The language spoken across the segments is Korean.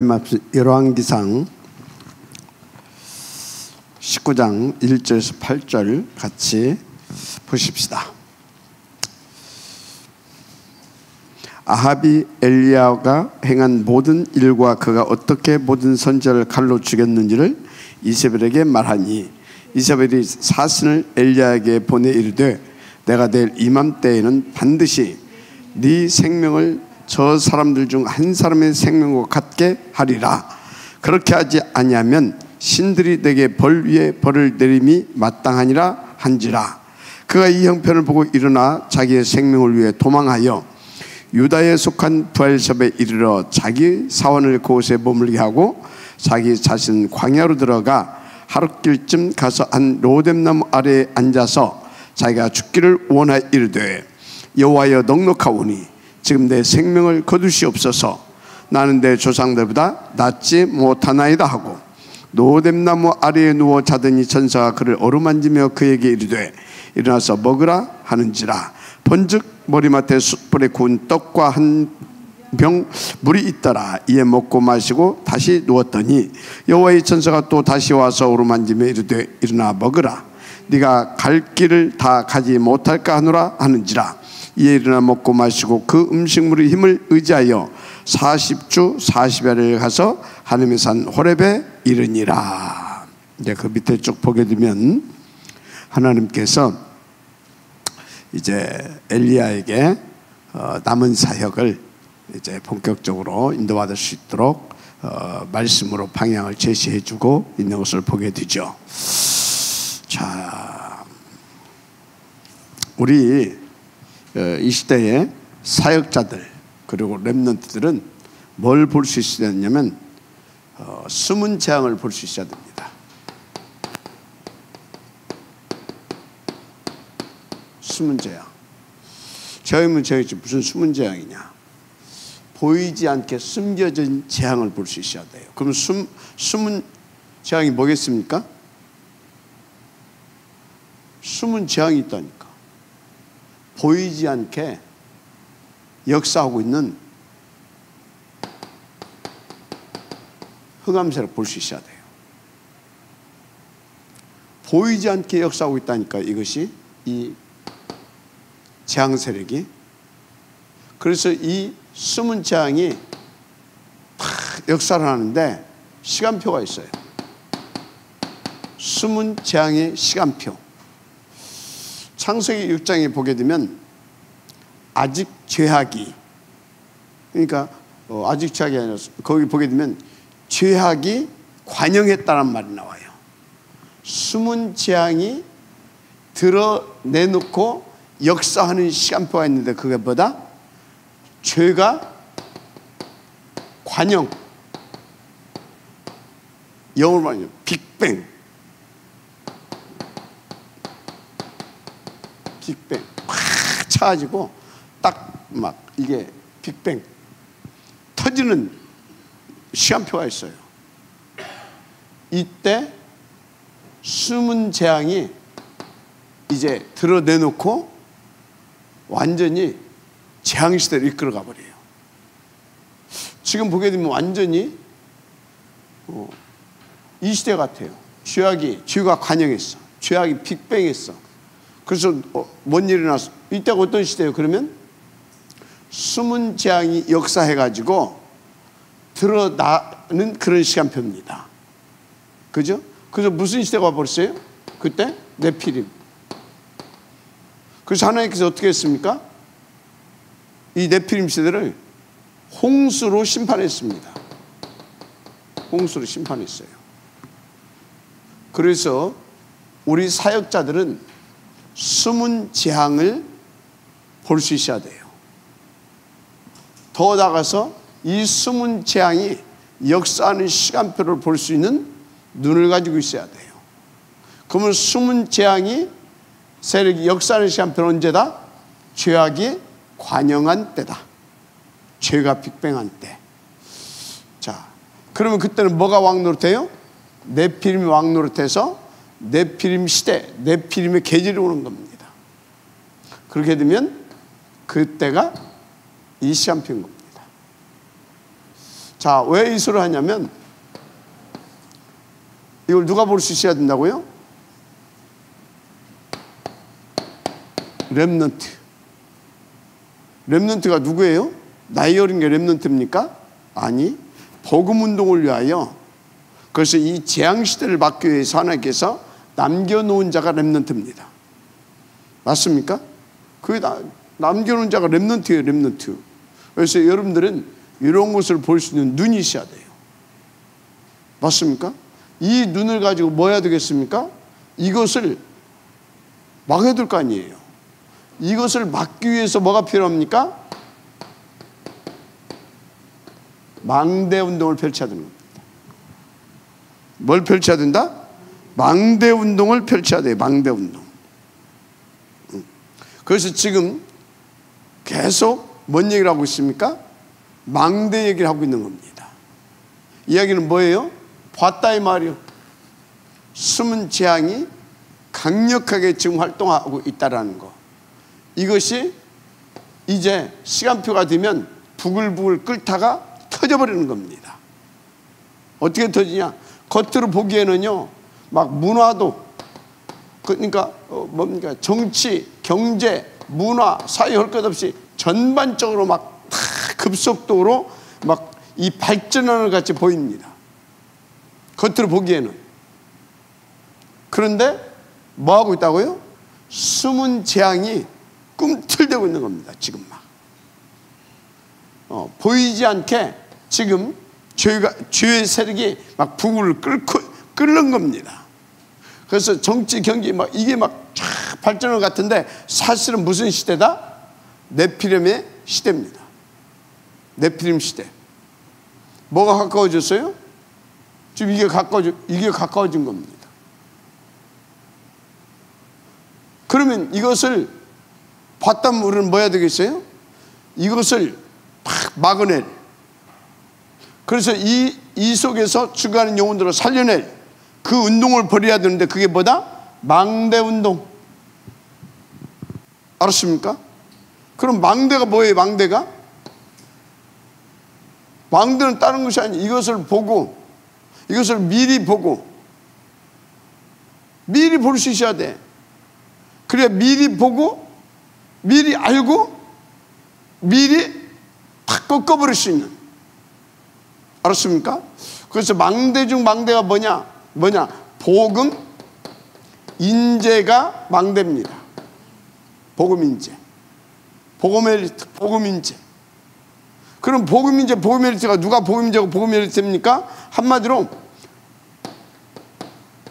열왕기상 19장 1절에서 8절 같이 보십시다. 아합이 엘리야가 행한 모든 일과 그가 어떻게 모든 선지자를 칼로 죽였는지를 이세벨에게 말하니, 이세벨이 사신을 엘리야에게 보내 이르되, 내가 내일 이맘때에는 반드시 네 생명을 저 사람들 중 한 사람의 생명과 같게 하리라. 그렇게 하지 아니하면 신들이 내게 벌 위에 벌을 내림이 마땅하니라 한지라. 그가 이 형편을 보고 일어나 자기의 생명을 위해 도망하여 유다에 속한 부엘셉에 이르러 자기 사원을 그곳에 머물게 하고, 자기 자신 광야로 들어가 하룻길쯤 가서 한 로뎀나무 아래에 앉아서 자기가 죽기를 원하여 이르되, 여호와여 넉넉하오니 지금 내 생명을 거두시옵소서. 나는 내 조상들보다 낫지 못하나이다 하고 로뎀나무 아래에 누워 자더니 천사가 그를 어루만지며 그에게 이르되, 일어나서 먹으라 하는지라. 번즉 머리맡에 숯불에 구운 떡과 한 병 물이 있더라. 이에 먹고 마시고 다시 누웠더니 여호와의 천사가 또 다시 와서 어루만지며 이르되, 일어나 먹으라. 네가 갈 길을 다 가지 못할까 하노라 하는지라. 이에 일어나 먹고 마시고 그 음식물의 힘을 의지하여 40주 40야를 가서 하나님의 산 호렙에 이르니라. 이제 그 밑에 쭉 보게 되면 하나님께서 이제 엘리야에게 남은 사역을 이제 본격적으로 인도받을 수 있도록 말씀으로 방향을 제시해주고 있는 것을 보게 되죠. 자, 우리 이 시대의 사역자들 그리고 렘넌트들은 뭘 볼 수 있어야 되냐면 숨은 재앙을 볼 수 있어야 됩니다. 숨은 재앙. 재앙이면 재앙이지 무슨 숨은 재앙이냐? 보이지 않게 숨겨진 재앙을 볼 수 있어야 돼요. 그럼 숨은 재앙이 뭐겠습니까? 숨은 재앙이 있다니까. 보이지 않게 역사하고 있는 흑암세를 볼 수 있어야 돼요. 보이지 않게 역사하고 있다니까, 이것이 이 재앙 세력이. 그래서 이 숨은 재앙이 역사를 하는데 시간표가 있어요. 숨은 재앙의 시간표. 창세기 6장에 보게 되면 아직 죄악이, 그러니까 아직 죄악이 아니라 거기 보게 되면 죄악이 관영했다는 말이 나와요. 숨은 재앙이 드러내놓고 역사하는 시간표가 있는데, 그게 뭐다? 죄가 관영, 영어로 말하면 빅뱅. 빅뱅 확 차가지고 딱 막 이게 빅뱅 터지는 시간표가 있어요. 이때 숨은 재앙이 이제 드러내놓고 완전히 재앙시대를 이끌어가 버려요. 지금 보게 되면 완전히 이 시대 같아요. 죄가 관영했어. 죄악이 빅뱅했어. 그래서 뭔 일이 났어? 이때가 어떤 시대예요? 그러면 숨은 재앙이 역사해가지고 드러나는 그런 시간표입니다. 그죠? 그래서 무슨 시대가 와버렸어요? 그때 네피림. 그래서 하나님께서 어떻게 했습니까? 이 네피림 시대를 홍수로 심판했습니다. 홍수로 심판했어요. 그래서 우리 사역자들은 숨은 재앙을 볼 수 있어야 돼요. 더 나아가서 이 숨은 재앙이 역사하는 시간표를 볼 수 있는 눈을 가지고 있어야 돼요. 그러면 숨은 재앙이 세력이 역사하는 시간표는 언제다? 죄악이 관영한 때다. 죄가 빅뱅한 때. 자, 그러면 그때는 뭐가 왕노릇해요? 네피림이 왕노릇해서 네피림 시대, 네피림의 계절이 오는 겁니다. 그렇게 되면 그때가 이 시간표인 겁니다. 자, 왜 이 소리를 하냐면 이걸 누가 볼 수 있어야 된다고요? 렘넌트. 렘넌트가 누구예요? 나이 어린 게 렘넌트입니까? 아니, 복음 운동을 위하여, 그래서 이 재앙 시대를 막기 위해서 하나님께서 남겨놓은 자가 렘넌트입니다. 맞습니까? 그 남겨놓은 자가 렘넌트예요, 렘넌트. 그래서 여러분들은 이런 것을 볼 수 있는 눈이 있어야 돼요. 맞습니까? 이 눈을 가지고 뭐 해야 되겠습니까? 이것을 막아야 될 거 아니에요. 이것을 막기 위해서 뭐가 필요합니까? 망대 운동을 펼쳐야 되는 겁니다. 뭘 펼쳐야 된다? 망대 운동을 펼쳐야 돼요. 망대 운동. 그래서 지금 계속 뭔 얘기를 하고 있습니까? 망대 얘기를 하고 있는 겁니다. 이야기는 뭐예요? 봤다 이 말이요. 숨은 재앙이 강력하게 지금 활동하고 있다라는 거. 이것이 이제 시간표가 되면 부글부글 끓다가 터져버리는 겁니다. 어떻게 터지냐? 겉으로 보기에는요, 막 문화도, 그러니까 뭡니까? 정치, 경제, 문화, 사회 할 것 없이 전반적으로 막 다 급속도로 막 이 발전하는 것 같이 보입니다. 겉으로 보기에는. 그런데 뭐 하고 있다고요? 숨은 재앙이 꿈틀대고 있는 겁니다. 지금 막 보이지 않게 지금 죄의 세력이 막 부글을 끓는 겁니다. 그래서 정치 경제 막 이게 막 쫙 발전하는 것 같은데 사실은 무슨 시대다? 네피림의 시대입니다. 네피림 시대. 뭐가 가까워졌어요? 지금 이게 가까워진 겁니다. 그러면 이것을 봤다면 우리는 뭐 해야 되겠어요? 이것을 팍 막아낼. 그래서 이 속에서 죽어가는 영혼들을 살려낼 그 운동을 벌여야 되는데 그게 뭐다? 망대 운동. 알았습니까? 그럼 망대가 뭐예요? 망대는 다른 것이 아니에요. 이것을 보고, 이것을 미리 보고, 미리 볼 수 있어야 돼. 그래야 미리 보고, 미리 알고, 미리 탁 꺾어버릴 수 있는. 알았습니까? 그래서 망대 중 망대가 뭐냐? 복음, 인재가 망대입니다. 복음 인재. 복음 엘리트, 복음 인재. 그럼 복음 인재, 복음 엘리트가 누가 복음 인재고 복음 엘리트입니까? 한마디로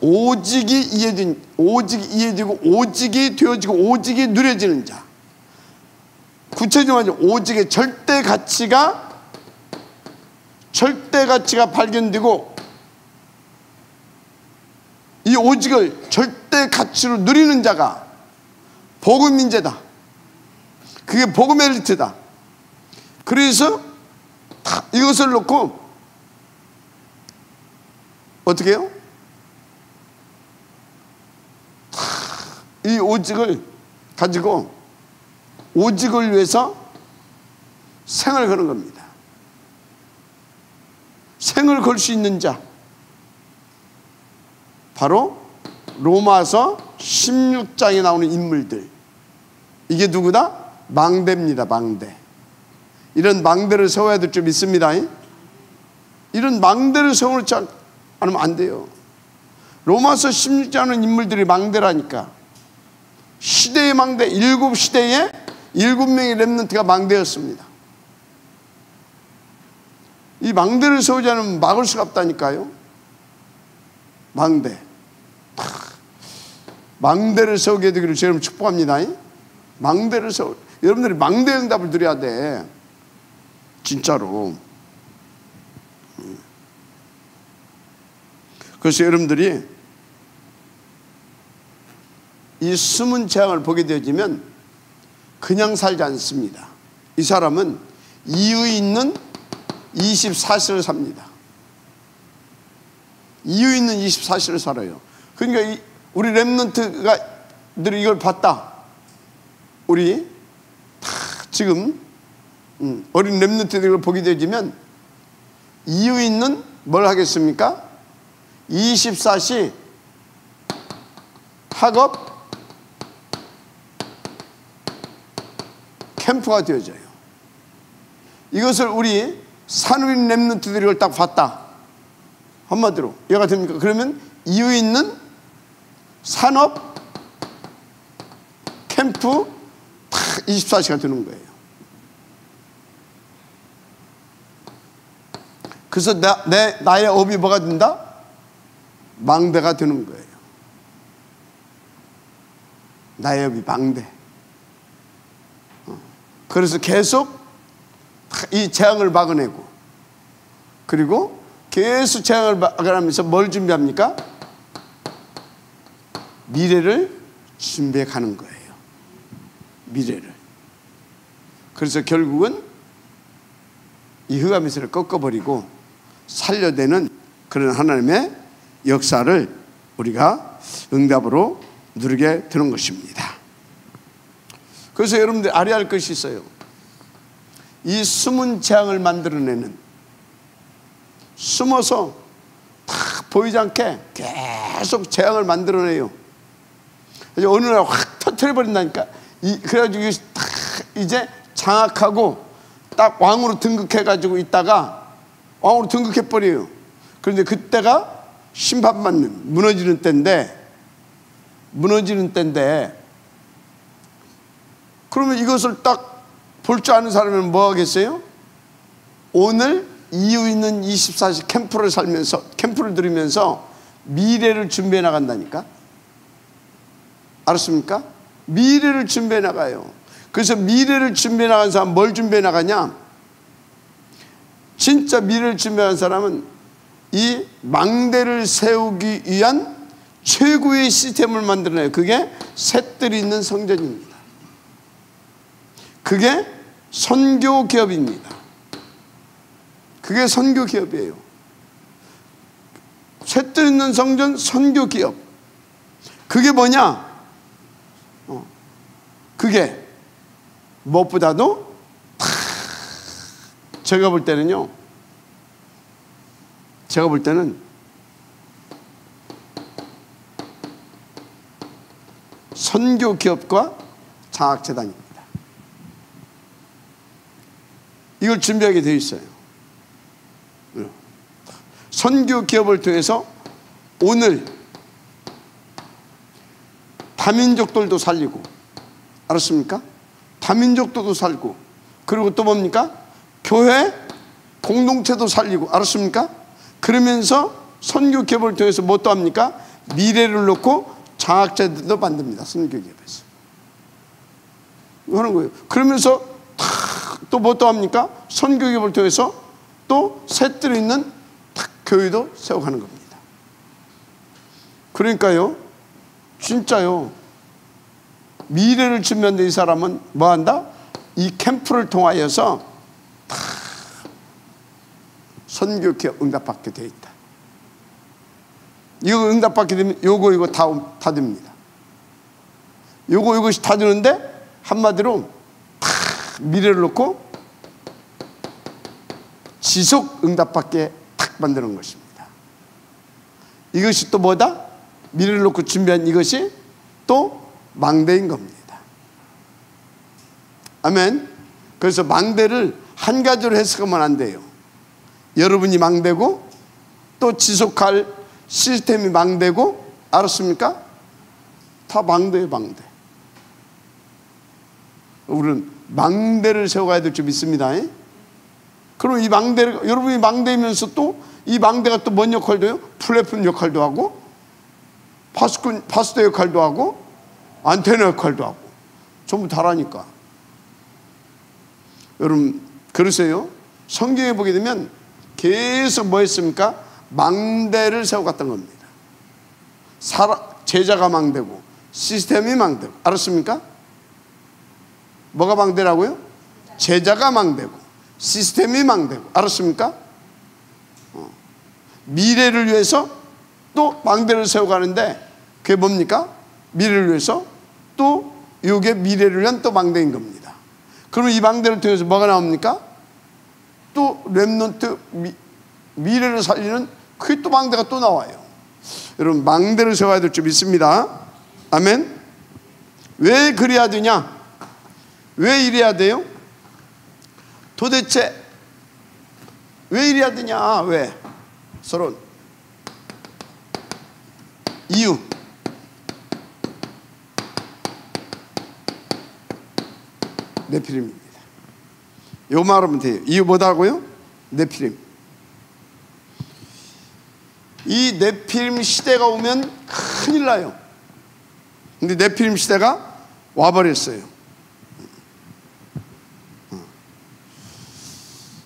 오직이 이해되고 오직이 되어지고 오직이 누려지는 자. 구체적으로 말하면 오직의 절대 가치가 발견되고 이 오직을 절대 가치로 누리는 자가 복음 인재다. 그게 복음 엘리트다. 그래서 이것을 놓고 어떻게 해요? 이 오직을 가지고 오직을 위해서 생을 거는 겁니다. 생을 걸 수 있는 자 바로 로마서 16장에 나오는 인물들. 이게 누구다? 망대입니다. 망대. 이런 망대를 세워야 될 줄 믿습니다. 이런 망대를 세워놓지 않으면 안 돼요. 로마서 16장은 인물들이 망대라니까. 시대의 망대, 7시대에 7명의 렘넌트가 망대였습니다. 이 망대를 세우지 않으면 막을 수가 없다니까요. 망대를 세우게 되기를 여러분 축복합니다. 망대를 여러분들이 망대 응답을 드려야 돼. 진짜로. 그래서 여러분들이 이 숨은 재앙을 보게 되어지면 그냥 살지 않습니다. 이 사람은 이유 있는 24시를 삽니다. 이유 있는 24시를 살아요. 그러니까 우리 렘넌트들이 이걸 봤다. 우리 다 지금 어린 렘넌트들을 보게 되어지면 이유 있는 뭘 하겠습니까? 24시 학업 캠프가 되어져요. 이것을 우리 산후인 랩런트들이 이걸 딱 봤다. 한마디로 이해가 됩니까? 그러면 이유 있는 산업 캠프 다 24시가 되는 거예요. 그래서 나의 업이 뭐가 된다? 망대가 되는 거예요. 나의 업이 망대. 그래서 계속 이 재앙을 막아내고, 그리고 계속 재앙을 막아내면서 뭘 준비합니까? 미래를 준비해 가는 거예요. 미래를. 그래서 결국은 이 흑암의세를 꺾어버리고 살려내는 그런 하나님의 역사를 우리가 응답으로 누리게 되는 것입니다. 그래서 여러분들 알아야 할 것이 있어요. 이 숨은 재앙을 만들어내는, 숨어서 탁 보이지 않게 계속 재앙을 만들어내요. 어느 날 확 터뜨려버린다니까. 그래가지고 딱 이제 장악하고 딱 왕으로 등극해가지고 있다가 왕으로 등극해버려요. 그런데 그때가 심판받는, 무너지는 때인데, 그러면 이것을 딱 볼 줄 아는 사람은 뭐 하겠어요? 오늘 이유 있는 24시 캠프를 들으면서 미래를 준비해 나간다니까. 알았습니까? 미래를 준비해 나가요. 그래서 미래를 준비해 나간 사람 뭘 준비해 나가냐? 진짜 미래를 준비한 사람은 이 망대를 세우기 위한 최고의 시스템을 만들어내요. 그게 셋들이 있는 성전입니다. 그게 선교 기업입니다. 그게 선교 기업이에요. 셋들 있는 성전 선교 기업. 그게 뭐냐? 그게 무엇보다도 제가 볼 때는 선교 기업과 장학재단입니다. 이걸 준비하게 되어 있어요. 선교 기업을 통해서 오늘 다민족들도 살리고, 알았습니까? 다민족들도 살고, 그리고 또 뭡니까? 교회 공동체도 살리고, 알았습니까? 그러면서 선교 기업을 통해서 뭐 또 합니까? 미래를 놓고 장학재단도 만듭니다. 선교 기업에서 하는 거예요. 그러면서 또 뭐 또 합니까? 선교 기업을 통해서 또 셋들이 있는 교회도 세워가는 겁니다. 그러니까요, 진짜요, 미래를 준비하는 이 사람은 뭐 한다? 이 캠프를 통하여서 선교 기업 응답받게 돼 있다. 이거 응답받게 되면 요거 다 됩니다. 요것이 다 되는데, 한마디로 미래를 놓고 지속 응답받게 탁 만드는 것입니다. 이것이 또 뭐다? 미래를 놓고 준비한 이것이 또 망대인 겁니다. 아멘. 그래서 망대를 한 가지로 해석하면 안 돼요. 여러분이 망대고 또 지속할 시스템이 망대고, 알았습니까? 다 망대예요, 망대. 우리는 망대를 세워가야 될 줄 믿습니다. 그럼 이 망대를, 여러분이 망대이면서 또 이 망대가 또 뭔 역할도 해요? 플랫폼 역할도 하고, 파스터 역할도 하고, 안테나 역할도 하고, 전부 다라니까. 여러분, 그러세요? 성경에 보게 되면 계속 뭐 했습니까? 망대를 세워갔던 겁니다. 제자가 망대고, 시스템이 망대고, 알았습니까? 뭐가 망대라고요? 제자가 망대고, 시스템이 망대고, 알았습니까? 미래를 위해서 또 망대를 세워가는데, 그게 뭡니까? 미래를 위해서 또 이게 미래를 위한 또 망대인 겁니다. 그러면 이 망대를 통해서 뭐가 나옵니까? 또 렘넌트 미래를 살리는 그게 또 망대가 또 나와요. 여러분, 망대를 세워야 될 줄 믿습니다. 아멘. 왜 그래야 되냐? 왜 이래야 돼요? 도대체 왜 이래야 되냐? 왜? 서론. 이유. 네피림입니다. 요 말하면 돼요. 이유 뭐다고요? 네피림. 이 네피림 시대가 오면 큰일 나요. 근데 네피림 시대가 와버렸어요.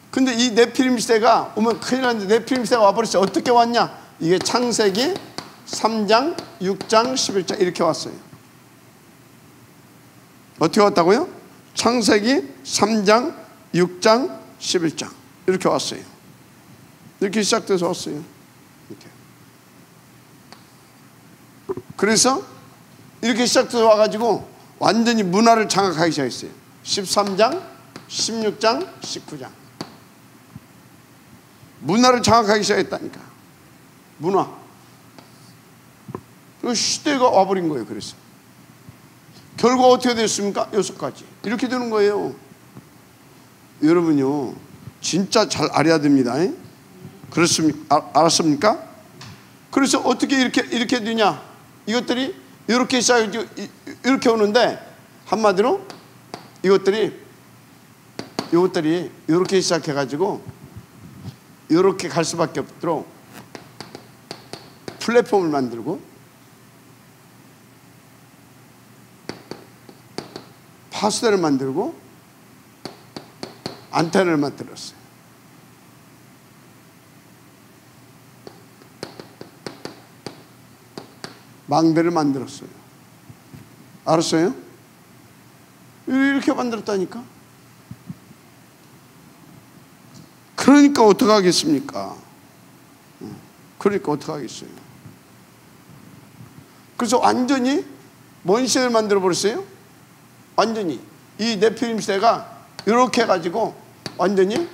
근데 이 네피림 시대가 오면 큰일 나는데 네피림 시대가 와버렸어요. 어떻게 왔냐? 이게 창세기 3장, 6장, 11장 이렇게 왔어요. 어떻게 왔다고요? 창세기 3장, 6장, 11장 이렇게 왔어요. 이렇게 시작돼서 왔어요. 이렇게. 그래서 이렇게 시작돼서 와가지고 완전히 문화를 장악하기 시작했어요. 13장, 16장, 19장 문화를 장악하기 시작했다니까. 문화. 그 시대가 와버린 거예요. 그래서 결과 어떻게 됐습니까? 6가지 이렇게 되는 거예요. 여러분요 진짜 잘 알아야 됩니다. 그렇습니까? 알았습니까? 그래서 어떻게 이렇게 되냐? 이것들이 이렇게 시작해 이렇게 오는데 한마디로 이것들이 이렇게 시작해가지고 이렇게 갈 수밖에 없도록 플랫폼을 만들고 파수대를 만들고 안테나를 만들었어요. 망대를 만들었어요. 알았어요? 이렇게 만들었다니까. 그러니까 어떡하겠습니까? 그러니까 어떡하겠어요? 그래서 완전히 뭔 시대를 만들어 버렸어요? 완전히 이 네피림 시대가 이렇게 해가지고 완전히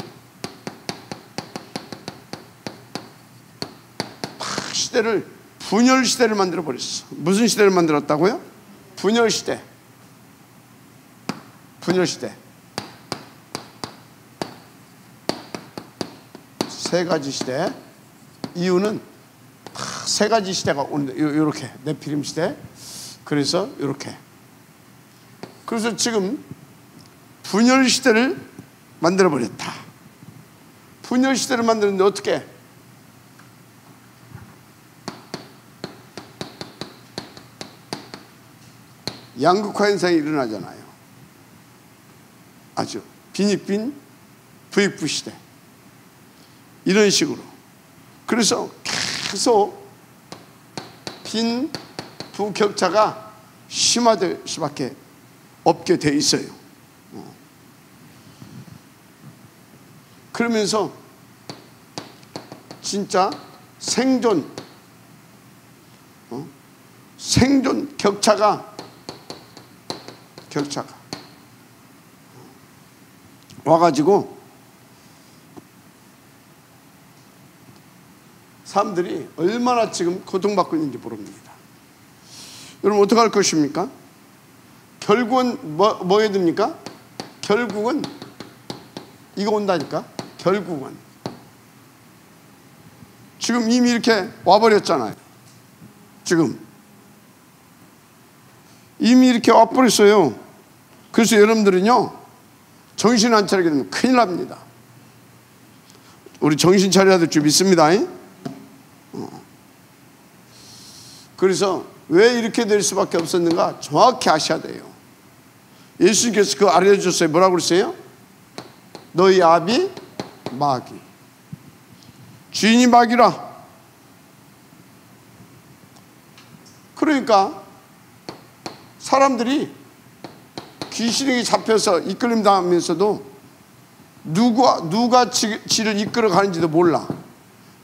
시대를 분열 시대를 만들어 버렸어. 무슨 시대를 만들었다고요? 분열 시대. 분열 시대. 세 가지 시대. 이유는 세 가지 시대가 오는데 이렇게 네피림 시대. 그래서 이렇게. 그래서 지금 분열 시대를 만들어 버렸다. 분열 시대를 만드는데 어떻게? 양극화 현상이 일어나잖아요. 아주 빈익빈 부익부 시대 이런 식으로. 그래서 계속 빈 부격차가 심화될 수밖에 없게 돼 있어요. 그러면서 진짜 생존 격차가 와가지고 사람들이 얼마나 지금 고통받고 있는지 모릅니다. 여러분 어떻게 할 것입니까? 결국은 뭐 해야 됩니까? 결국은 이거 온다니까. 결국은 지금 이미 이렇게 와버렸잖아요. 지금 이미 이렇게 와버렸어요. 그래서 여러분들은요 정신 안 차리게 되면 큰일 납니다. 우리 정신 차려야 될 줄 믿습니다. 그래서 왜 이렇게 될 수밖에 없었는가 정확히 아셔야 돼요. 예수님께서 그거 알려주셨어요. 뭐라고 그랬어요? 너희 아비 마귀, 주인이 마귀라. 그러니까 사람들이 귀신에게 잡혀서 이끌림 당하면서도 누가 지를 이끌어 가는지도 몰라.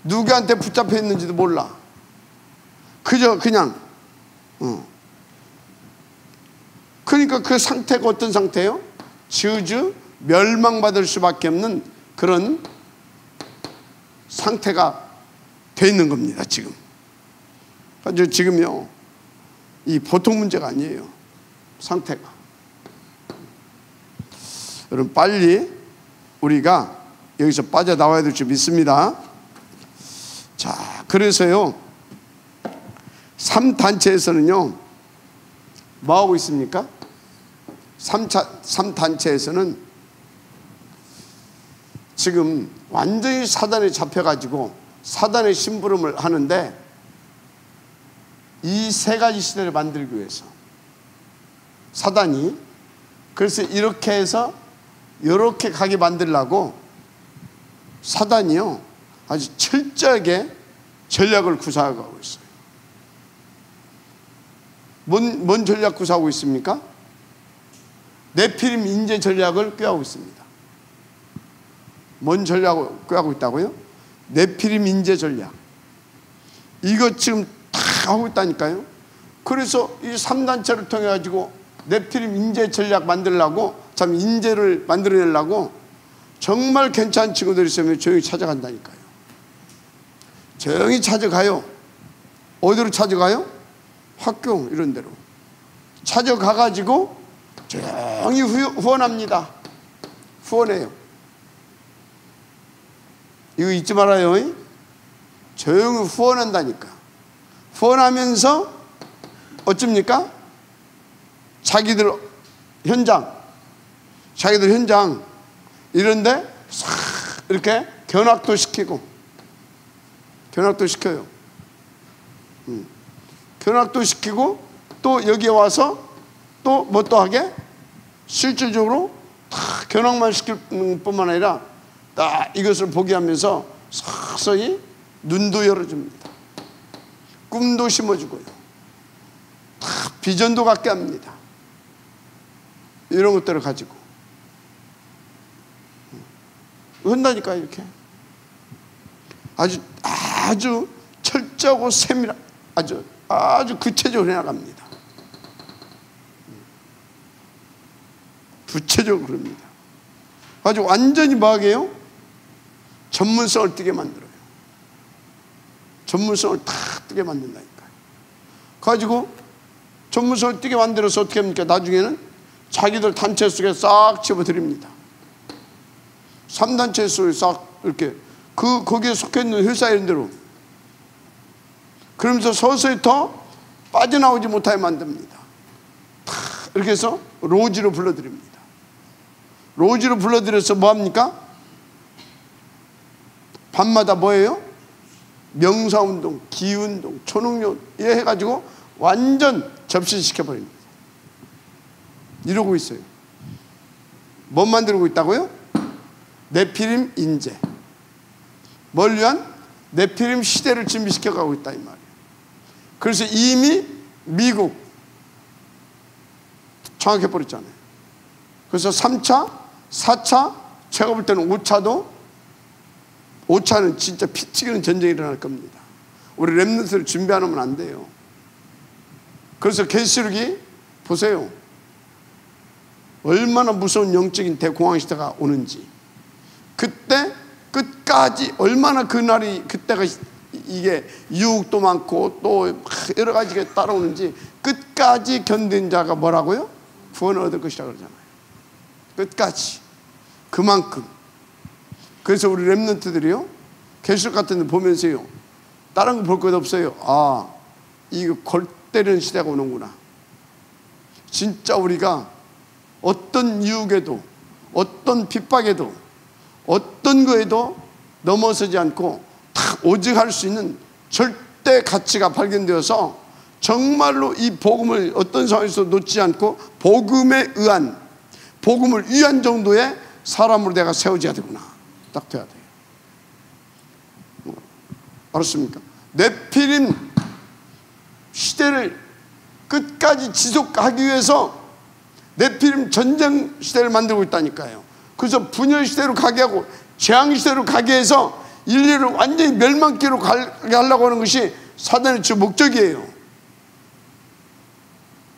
누구한테 붙잡혀 있는지도 몰라. 그저 그냥 그러니까 그 상태가 어떤 상태예요? 저주 멸망받을 수밖에 없는 그런 상태가 돼 있는 겁니다. 지금. 아주 지금요, 이 보통 문제가 아니에요. 상태가. 여러분, 빨리 우리가 여기서 빠져나와야 될 줄 믿습니다. 자, 그래서요, 3단체에서는요, 뭐 하고 있습니까? 3단체에서는 지금 완전히 사단에 잡혀가지고 사단의 심부름을 하는데, 이 세 가지 시대를 만들기 위해서 사단이, 그래서 이렇게 해서 이렇게 가게 만들려고 사단이요, 아주 철저하게 전략을 구사하고 있어요. 뭔 전략 구사하고 있습니까? 네피림 인재 전략을 꾀하고 있습니다. 뭔 전략을 꾀하고 있다고요? 네피림 인재 전략. 이거 지금 다 하고 있다니까요. 그래서 이 3단체를 통해 가지고 네피림 인재 전략 만들려고, 참 인재를 만들어내려고 정말 괜찮은 친구들이 있으면 조용히 찾아간다니까요. 조용히 찾아가요. 어디로 찾아가요? 학교 이런 데로 찾아가가지고 조용히 후원합니다. 후원해요. 이거 잊지 말아요. 조용히 후원한다니까. 후원하면서 어쩝니까? 자기들 현장 이런데 싹 이렇게 견학도 시켜요. 견학도 시키고 또 여기에 와서 또 뭐 또 하게? 실질적으로 다 견학만 시킬 뿐만 아니라 딱 이것을 보게 하면서 서서히 눈도 열어줍니다. 꿈도 심어주고요. 다 비전도 갖게 합니다. 이런 것들을 가지고 한다니까. 이렇게 아주 철저하고 세밀한, 아주 구체적으로 해나갑니다. 구체적으로 그럽니다. 아주 완전히 뭐하게요? 전문성을 띠게 만들어요. 전문성을 다 띠게 만든다니까요. 가지고 전문성을 띠게 만들어서 어떻게 합니까? 나중에는 자기들 단체 속에 싹 집어드립니다. 3단체 속에 싹 이렇게 거기에 속해있는 회사 이런 데로. 그러면서 서서히 더 빠져나오지 못하게 만듭니다. 다 이렇게 해서 로지로 불러드립니다. 로지로 불러들여서 뭐합니까? 밤마다 뭐예요? 명사운동, 기운동, 초능력 이래 해가지고 완전 접신시켜버립니다. 이러고 있어요. 뭐 만들고 있다고요? 네피림 인재. 뭘 위한? 네피림 시대를 준비시켜가고 있다 이 말이에요. 그래서 이미 미국 장악해버렸잖아요. 그래서 3차, 4차, 제가 볼 때는 5차는 진짜 피 튀기는 전쟁이 일어날 겁니다. 우리 렘넌트를 준비 안 하면 안 돼요. 그래서 계시록이 보세요. 얼마나 무서운 영적인 대공황 시대가 오는지. 그때 끝까지 얼마나 그날이, 그때가 이게 유혹도 많고 또 여러 가지가 따라오는지 끝까지 견딘 자가 뭐라고요? 구원을 얻을 것이라고 그러잖아요. 끝까지. 그만큼. 그래서 우리 렘넌트들이요, 계시록 같은 데 보면서요, 다른 거 볼 것 없어요. 아, 이거 골 때리는 시대가 오는구나. 진짜 우리가 어떤 유혹에도, 어떤 핍박에도, 어떤 거에도 넘어서지 않고 다 오직 할 수 있는 절대 가치가 발견되어서 정말로 이 복음을 어떤 상황에서 놓지 않고 복음에 의한, 복음을 위한 정도의 사람으로 내가 세워져야 되구나. 딱 돼야 돼요. 알았습니까? 네피림 시대를 끝까지 지속하기 위해서 네피림 전쟁 시대를 만들고 있다니까요. 그래서 분열 시대로 가게 하고 재앙 시대로 가게 해서 인류를 완전히 멸망기로 가게 하려고 하는 것이 사단의 주 목적이에요.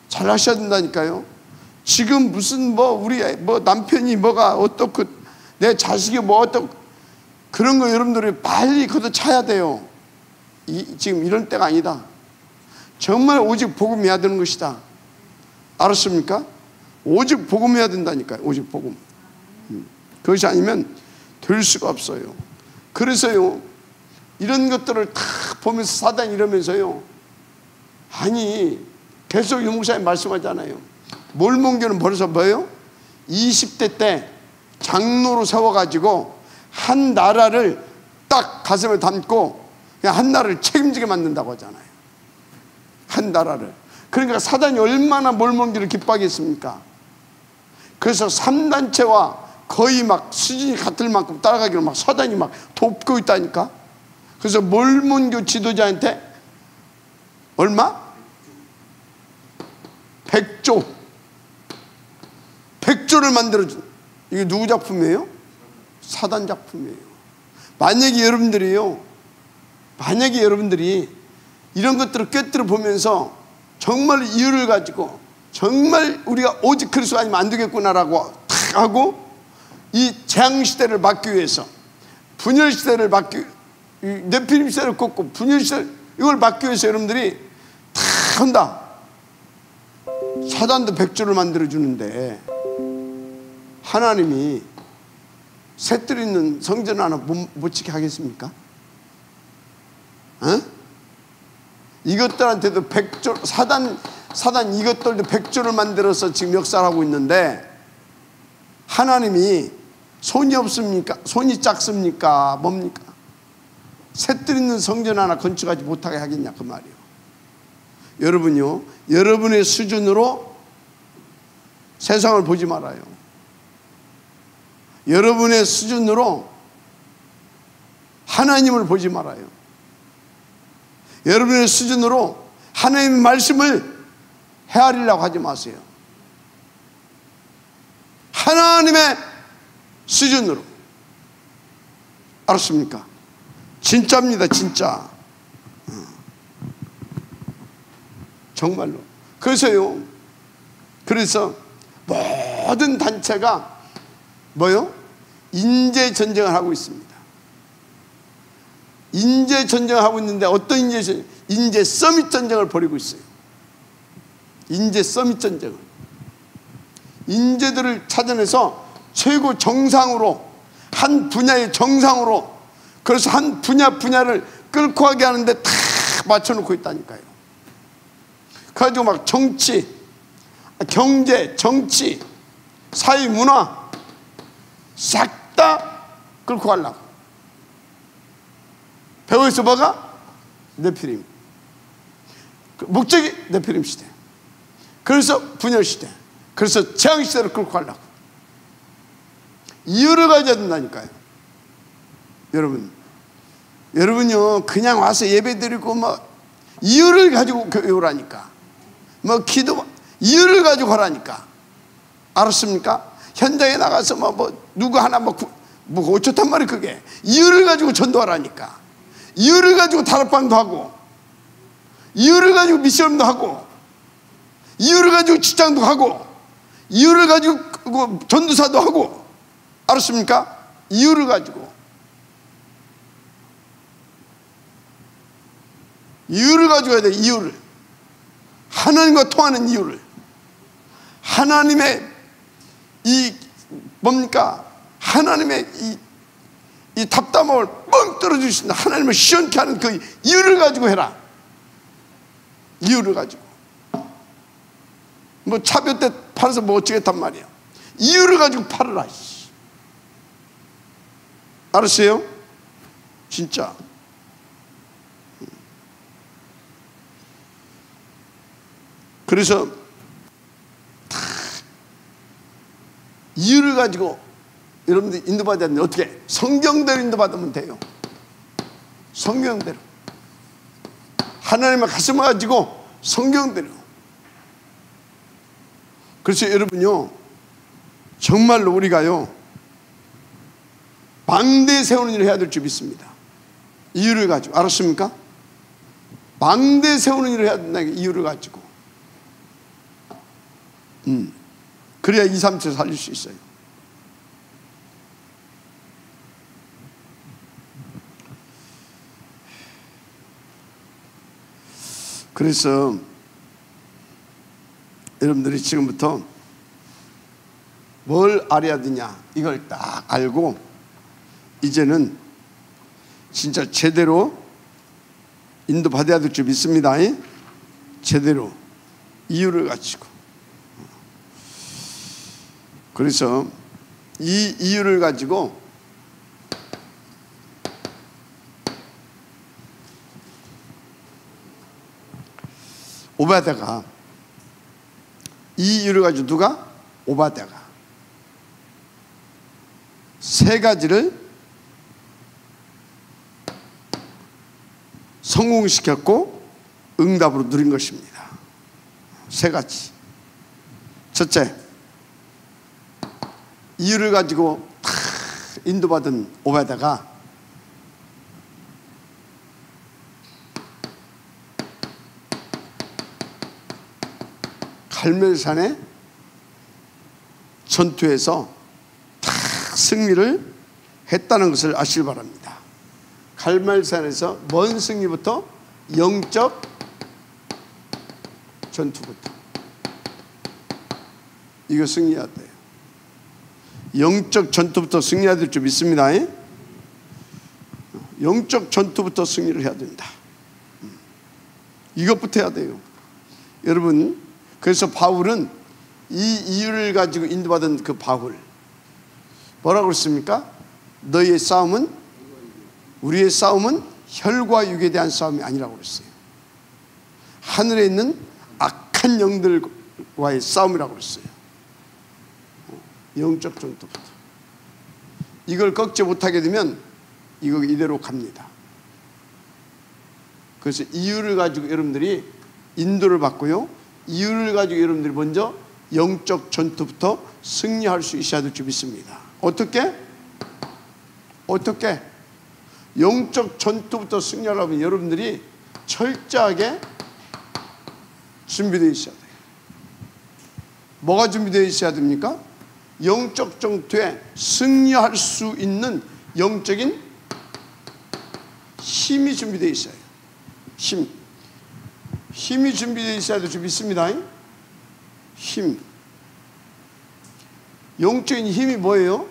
잘 하셔야 된다니까요. 지금 무슨 우리 남편이 뭐가 어떻고 내 자식이 뭐 어떻고 그런 거 여러분들이 빨리 걷어차야 돼요. 지금 이런 때가 아니다. 정말 오직 복음해야 되는 것이다. 알았습니까? 오직 복음해야 된다니까요. 오직 복음. 그것이 아니면 될 수가 없어요. 그래서요, 이런 것들을 다 보면서 사단이 이러면서요, 아니 계속 유 목사님 말씀하잖아요. 몰몬교는 벌써 뭐예요? 20대 때 장로로 세워가지고 한 나라를 딱 가슴에 담고 그냥 한 나라를 책임지게 만든다고 하잖아요. 한 나라를. 그러니까 사단이 얼마나 몰몬교를 기뻐하겠습니까? 그래서 3단체와 거의 막 수준이 같을 만큼 따라가기로 막 사단이 막 돕고 있다니까. 그래서 몰몬교 지도자한테 얼마? 100조를 만들어준. 이게 누구 작품이에요? 사단 작품이에요. 만약에 여러분들이 이런 것들을 꿰뚫어 보면서 정말 이유를 가지고 정말 우리가 오직 그리스도 아니면 안 되겠구나라고 탁 하고 이 재앙시대를 막기 위해서, 분열시대를 막기, 네피림시대를 꺾고 분열시대 이걸 막기 위해서 여러분들이 다 한다. 사단도 100조를 만들어주는데 하나님이 셋들 있는 성전 하나 못 지게 하겠습니까? 어? 이것들한테도 100조, 사단 이것들도 100조를 만들어서 지금 역사를 하고 있는데 하나님이 손이 없습니까? 손이 작습니까? 뭡니까? 셋들 있는 성전 하나 건축하지 못하게 하겠냐 그 말이에요. 여러분요, 여러분의 수준으로 세상을 보지 말아요. 여러분의 수준으로 하나님을 보지 말아요. 여러분의 수준으로 하나님의 말씀을 헤아리려고 하지 마세요. 하나님의 수준으로. 알았습니까? 진짜입니다, 진짜. 정말로. 그래서 모든 단체가 뭐요? 인재 전쟁을 하고 있습니다. 인재 전쟁을 하고 있는데 어떤 인재 전쟁? 인재 서밋 전쟁을 벌이고 있어요. 인재 서밋 전쟁을. 인재들을 찾아내서 최고 정상으로, 한 분야의 정상으로, 그래서 한 분야를 끌고 가게 하는데 다 맞춰놓고 있다니까요. 그래가지고 막 정치, 경제, 정치, 사회, 문화 싹 다 끌고 가려고. 배후에서 뭐가? 네피림. 목적이 네피림 시대. 그래서 분열 시대. 그래서 재앙 시대를 끌고 가려고. 이유를 가져야 된다니까요. 여러분요, 그냥 와서 예배 드리고 뭐 이유를 가지고 교회 오라니까. 뭐 기도, 이유를 가지고 하라니까. 알았습니까? 현장에 나가서 누구 하나 뭐 어쩌단 말이야 그게. 이유를 가지고 전도하라니까. 이유를 가지고 다락방도 하고, 이유를 가지고 미션도 하고, 이유를 가지고 직장도 하고, 이유를 가지고 전도사도 하고. 알았습니까? 이유를 가지고 해야 돼. 이유를. 하나님과 통하는 이유를. 하나님의 하나님의 이 답답함을 뻥 뚫어주신다. 하나님을 시원케 하는 그 이유를 가지고 해라. 이유를 가지고. 뭐 차몇 대 팔아서 뭐 어쩌겠단 말이야. 이유를 가지고 팔아라. 알았어요? 진짜. 그래서 다 이유를 가지고 여러분들 인도받아야 되는데 어떻게? 성경대로 인도받으면 돼요. 성경대로. 하나님의 가슴을 가지고 성경대로. 그래서 여러분요, 정말로 우리가요, 망대 세우는 일을 해야 될 줄 믿습니다. 이유를 가지고. 알았습니까? 망대 세우는 일을 해야 된다. 이유를 가지고. 그래야 2, 3체 살릴 수 있어요. 그래서 여러분들이 지금부터 뭘 알아야 되냐 이걸 딱 알고 이제는 진짜 제대로 인도받아야 될 줄 믿습니다. 제대로 이유를 가지고. 그래서 이 이유를 가지고 오바댜가, 이 이유를 가지고 누가? 오바댜가 세 가지를 성공시켰고 응답으로 누린 것입니다. 세 가지. 첫째, 이유를 가지고 다 인도받은 오바댜가 갈멜산의 전투에서 다 승리를 했다는 것을 아시기 바랍니다. 갈멜산에서 뭔 승리부터? 영적 전투부터. 이거 승리해야 돼요. 영적 전투부터 승리해야 될 줄 믿습니다. 영적 전투부터 승리를 해야 된다. 이것부터 해야 돼요. 여러분, 그래서 바울은 이 이유를 가지고 인도받은 그 바울 뭐라고 했습니까? 너희의 싸움은, 우리의 싸움은 혈과 육에 대한 싸움이 아니라고 그랬어요. 하늘에 있는 악한 영들과의 싸움이라고 그랬어요. 영적 전투부터. 이걸 꺾지 못하게 되면 이거 이대로 갑니다. 그래서 이유를 가지고 여러분들이 인도를 받고요, 이유를 가지고 여러분들이 먼저 영적 전투부터 승리할 수 있어야 될 줄 믿습니다. 어떻게? 영적 전투부터 승리하려면 여러분들이 철저하게 준비되어 있어야 돼요. 뭐가 준비되어 있어야 됩니까? 영적 전투에 승리할 수 있는 영적인 힘이 준비되어 있어요. 힘이 준비되어 있어야 될 줄 믿습니다. 힘. 영적인 힘이 뭐예요?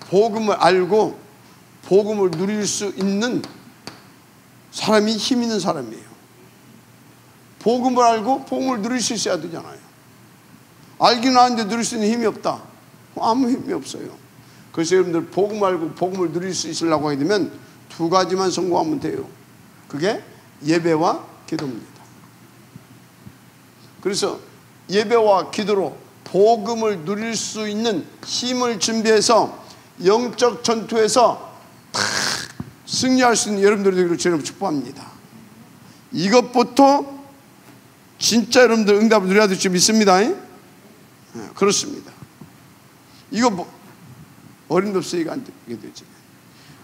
복음을 알고 복음을 누릴 수 있는 사람이 힘 있는 사람이에요. 복음을 알고 복음을 누릴 수 있어야 되잖아요. 알기는 아는데 누릴 수 있는 힘이 없다. 아무 힘이 없어요. 그래서 여러분들 복음 알고 복음을 누릴 수 있으려고 하게 되면 두 가지만 성공하면 돼요. 그게 예배와 기도입니다. 그래서 예배와 기도로 복음을 누릴 수 있는 힘을 준비해서 영적 전투에서 다 승리할 수 있는 여러분들이 되기를 주님 축복합니다. 이것부터 진짜 여러분들 응답을 누려야 될 줄 믿습니다. 그렇습니다. 이거 뭐 어림도 없이 얘기 안 되게 되죠.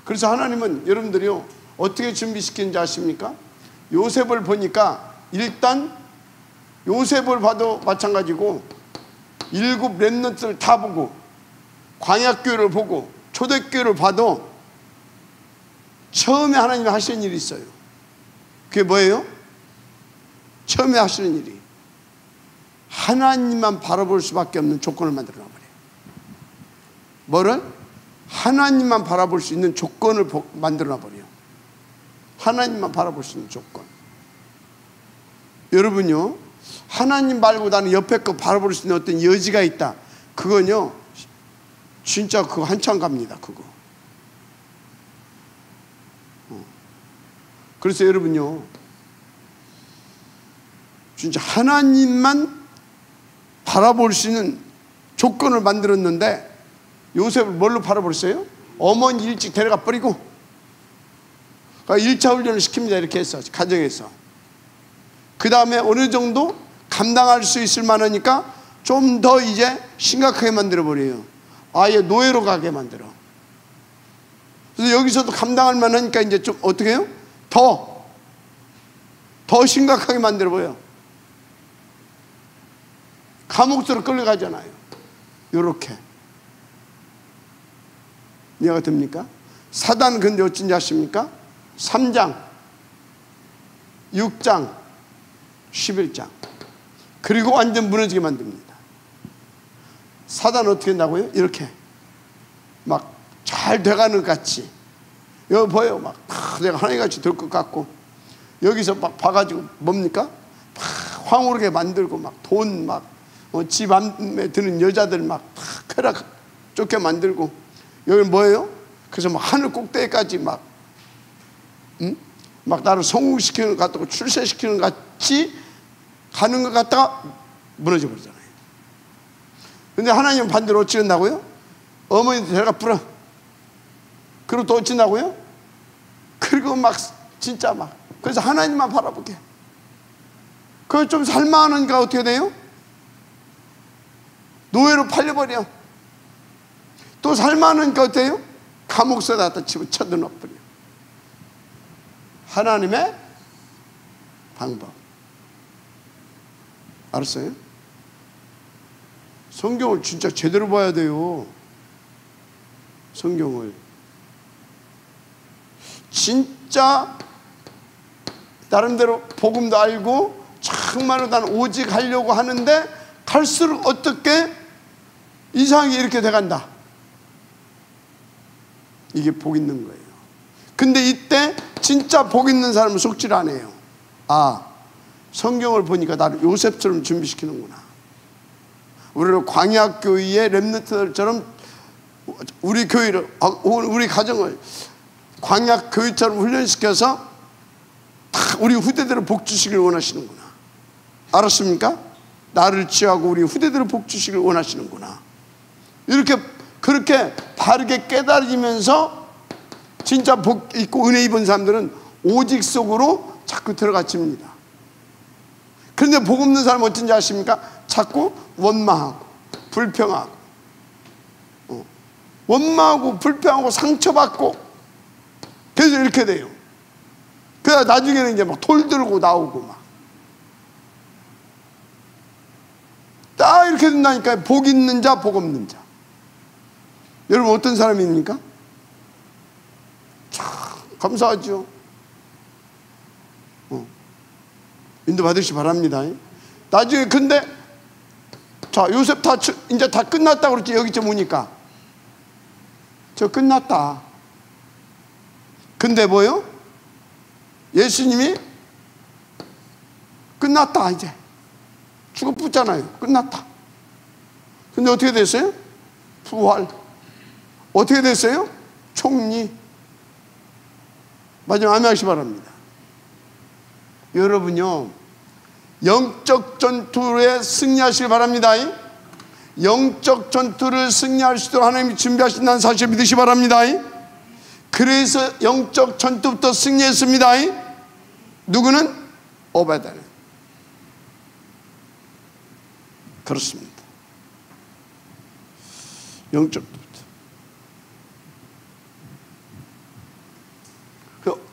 그래서 하나님은 여러분들이요 어떻게 준비시키는지 아십니까? 요셉을 보니까 일단 요셉을 봐도 마찬가지고 일곱 렘넌트를 다 보고 광야교회를 보고 초대교회를 봐도 처음에 하나님이 하시는 일이 있어요. 그게 뭐예요? 처음에 하시는 일이 하나님만 바라볼 수밖에 없는 조건을 만들어 놔버려요. 뭐를? 하나님만 바라볼 수 있는 조건을 만들어 놔버려요. 하나님만 바라볼 수 있는 조건. 여러분요, 하나님 말고 나는 옆에 거 바라볼 수 있는 어떤 여지가 있다. 그건요, 진짜 그거 한참 갑니다. 그거. 그래서 여러분요, 진짜 하나님만 바라볼 수 있는 조건을 만들었는데 요셉을 뭘로 바라보셨어요? 어머니 일찍 데려가 버리고 1차 훈련을 시킵니다. 이렇게 해서 가정에서. 그 다음에 어느 정도 감당할 수 있을 만하니까 좀 더 이제 심각하게 만들어버려요. 아예 노예로 가게 만들어. 그래서 여기서도 감당할 만하니까 이제 좀 어떻게 해요? 더 심각하게 만들어버려요. 감옥으로 끌려가잖아요. 요렇게. 이해가 됩니까? 사단 근데 어쩐지 아십니까? 3장 6장 11장. 그리고 완전 무너지게 만듭니다. 사단은 어떻게 한다고요? 이렇게 막 잘 돼가는 것 같이, 여기 보여, 막 내가 하나님같이 될 것 같고, 여기서 막 봐가지고 뭡니까? 막 황홀하게 만들고, 막 돈, 막 집 안에 드는 여자들 막 쾌락 좋게 만들고, 여기는 뭐예요? 그래서 막 하늘 꼭대기까지 막 나를 성공시키는 것 같고 출세시키는 것 같이 가는 것 같다가 무너져 버리잖아요. 근데 하나님은 반대로 어찌 한다고요? 어머니도 데려가 뿌려. 그리고 또 어찌나고요? 그리고 막 진짜 막, 그래서 하나님만 바라보게. 그걸 좀 살만하니까 어떻게 돼요? 노예로 팔려버려. 또 살만하니까 어때요? 감옥서에다 집어쳐넣어버려. 하나님의 방법. 알았어요? 성경을 진짜 제대로 봐야 돼요. 성경을 진짜 나름대로 복음도 알고 정말로 난 오직 하려고 하는데 갈수록 어떻게 이상하게 이렇게 돼간다. 이게 복 있는 거예요. 근데 이때 진짜 복 있는 사람은 속질 안 해요. 아, 성경을 보니까 나를 요셉처럼 준비시키는구나. 우리를 광야교회의 렘넌트들처럼 우리 교회를, 우리 가정을 광야교회처럼 훈련시켜서 다 우리 후대들을 복 주시길 원하시는구나. 알았습니까? 나를 취하고 우리 후대들을 복 주시길 원하시는구나. 이렇게 그렇게 바르게 깨달으면서 진짜 복 있고 은혜 입은 사람들은 오직 속으로 자꾸 들어가칩니다. 그런데 복 없는 사람은 어쩐지 아십니까? 자꾸 원망하고 불평하고, 원망하고 불평하고 상처받고, 그래서 이렇게 돼요. 그래야 나중에는 이제 막 돌 들고 나오고 딱 이렇게 된다니까요. 복 있는 자, 복 없는 자. 여러분 어떤 사람입니까? 참 감사하죠. 인도 받으시기 바랍니다. 나중에 근데 자, 요셉 이제 다 끝났다고 그랬지. 여기쯤 오니까 저 끝났다. 근데 뭐요? 예수님이 끝났다, 이제 죽어붙잖아요. 끝났다. 근데 어떻게 됐어요? 부활. 어떻게 됐어요? 총리. 마지막 아멘 하시기 바랍니다. 여러분요, 영적 전투에 승리하시기 바랍니다. 영적 전투를 승리할 수 있도록 하나님이 준비하신다는 사실 믿으시기 바랍니다. 그래서 영적 전투부터 승리했습니다. 누구는? 오베드는. 그렇습니다. 영적 전투.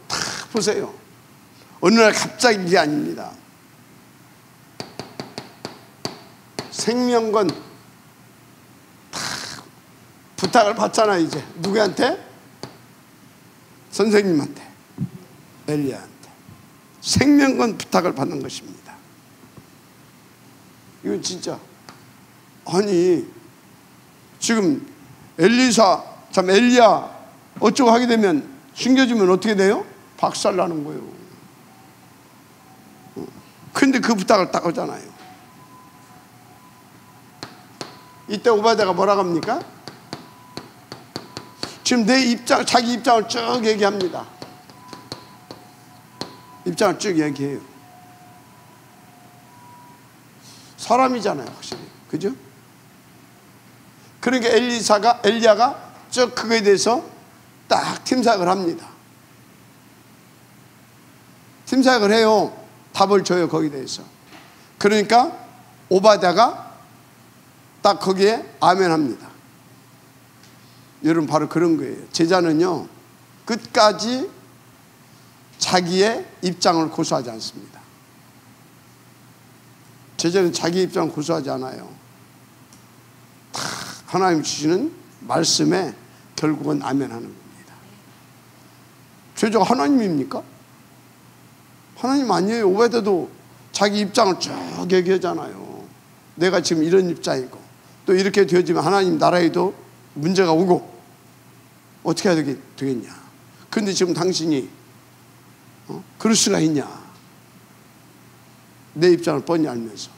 다 보세요. 어느 날 갑자기 이게 아닙니다. 생명건 다 부탁을 받잖아. 이제 누구한테? 선생님한테, 엘리야한테 생명건 부탁을 받는 것입니다. 이건 진짜, 아니 지금 엘리야 어쩌고 하게 되면 숨겨주면 어떻게 돼요? 박살나는 거예요. 근데 그 부탁을 딱 하잖아요. 이때 오바댜가 뭐라고 합니까? 지금 내 입장, 자기 입장을 쭉 얘기합니다. 입장을 쭉 얘기해요. 사람이잖아요, 확실히. 그죠? 그러니까 엘리야가 쭉 그거에 대해서 딱 팀사역을 합니다. 팀사역을 해요. 답을 줘요, 거기에 대해서. 그러니까 오바댜가 딱 거기에 아멘 합니다. 여러분, 바로 그런 거예요. 제자는요, 끝까지 자기의 입장을 고수하지 않습니다. 제자는 자기 입장을 고수하지 않아요. 다 하나님 주시는 말씀에 결국은 아멘 하는 겁니다. 제자가 하나님입니까? 하나님 아니에요. 오베드도 자기 입장을 쭉 얘기하잖아요. 내가 지금 이런 입장이고 또 이렇게 되어지면 하나님 나라에도 문제가 오고 어떻게 해야 되겠냐. 그런데 지금 당신이 그럴 수가 있냐. 내 입장을 뻔히 알면서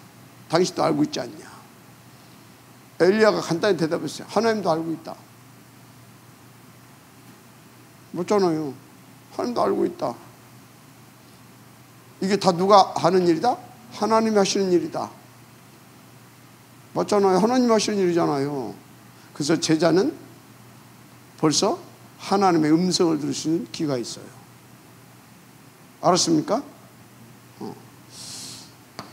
당신도 알고 있지 않냐. 엘리야가 간단히 대답했어요. 하나님도 알고 있다. 맞잖아요. 하나님도 알고 있다. 이게 다 누가 하는 일이다? 하나님이 하시는 일이다. 맞잖아요. 하나님이 하시는 일이잖아요. 그래서 제자는 벌써 하나님의 음성을 들을 수 있는 귀가 있어요. 알았습니까?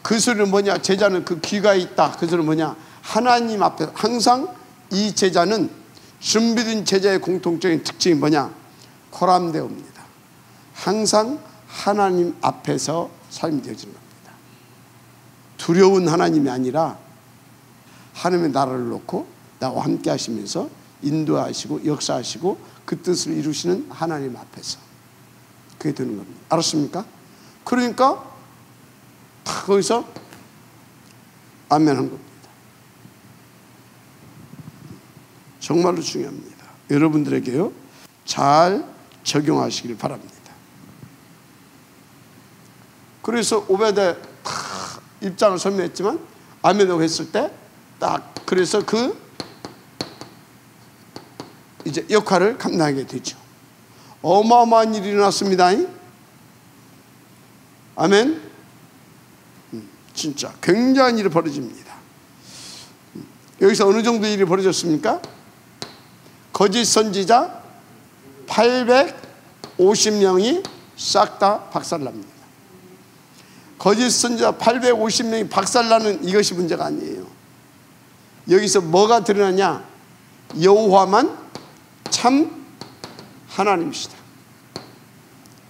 그 소리는 뭐냐? 제자는 그 귀가 있다. 그 소리는 뭐냐? 하나님 앞에 항상 이 제자는 준비된 제자의 공통적인 특징이 뭐냐? 코람데오입니다. 항상 하나님 앞에서 삶이 되어지는 겁니다. 두려운 하나님이 아니라 하나님의 나라를 놓고 나와 함께 하시면서 인도하시고 역사하시고 그 뜻을 이루시는 하나님 앞에서 그게 되는 겁니다. 알았습니까? 그러니까 다 거기서 아멘 한 겁니다. 정말로 중요합니다. 여러분들에게요 잘 적용하시길 바랍니다. 그래서 오베데 입장을 설명했지만 아멘하고 했을 때 딱 그래서 그 이제 역할을 감당하게 되죠. 어마어마한 일이 일어났습니다. 아멘. 진짜 굉장한 일이 벌어집니다. 여기서 어느 정도 일이 벌어졌습니까? 거짓 선지자 850명이 싹 다 박살납니다. 거짓 선지자 850명이 박살나는 이것이 문제가 아니에요. 여기서 뭐가 드러나냐? 여호와만 참 하나님이시다.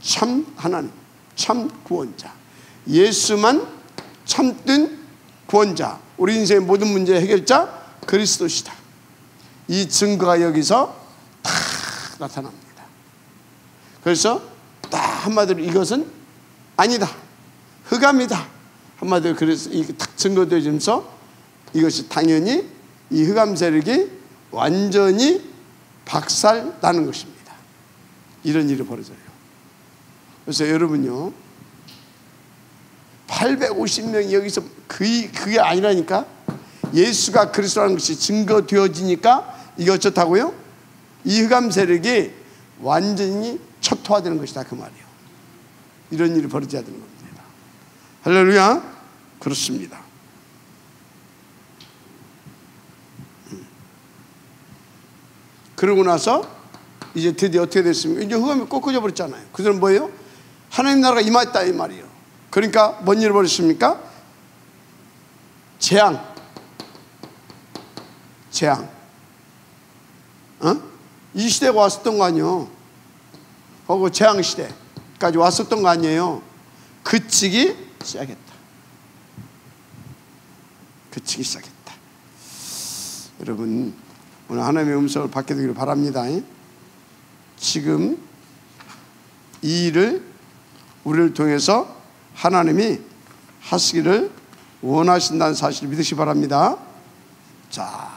참 하나님, 참 구원자. 예수만 참된 구원자. 우리 인생의 모든 문제의 해결자 그리스도시다. 이 증거가 여기서 다 나타납니다. 그래서 딱 한마디로 이것은 아니다. 흑암이다. 한마디로 그래서 이게 딱 증거되어지면서 이것이 당연히 이 흑암 세력이 완전히 박살나는 것입니다. 이런 일이 벌어져요. 그래서 여러분요 850명이 여기서 그게 아니라니까. 예수가 그리스도라는 것이 증거되어지니까 이게 어쩌다고요? 이 흑암 세력이 완전히 초토화되는 것이다 그 말이에요. 이런 일이 벌어져야 되는 겁니다. 할렐루야. 그렇습니다. 그러고 나서 이제 드디어 어떻게 됐습니까? 이제 흑암이 꺾어져 버렸잖아요. 그들은 뭐예요? 하나님 나라가 임했다 이 말이에요. 그러니까 뭔 일을 벌였습니까? 재앙. 이 시대가 왔었던 거 아니에요. 하고 재앙 시대까지 왔었던 거 아니에요. 그치기 시작했다. 여러분 오늘 하나님의 음성을 받게 되기를 바랍니다. 지금 이 일을 우리를 통해서 하나님이 하시기를 원하신다는 사실을 믿으시기 바랍니다. 자,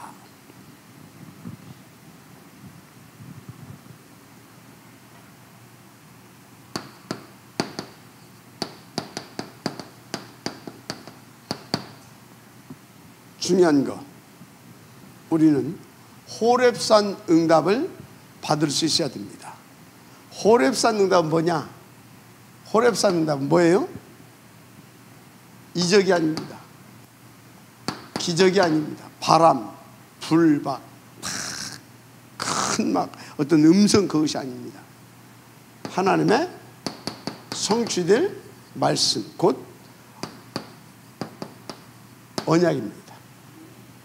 중요한 거, 우리는 호렙산 응답을 받을 수 있어야 됩니다. 호렙산 응답은 뭐냐? 호렙산 응답은 뭐예요? 이적이 아닙니다. 기적이 아닙니다. 바람, 불박, 큰 막 어떤 음성 그것이 아닙니다. 하나님의 성취될 말씀, 곧 언약입니다.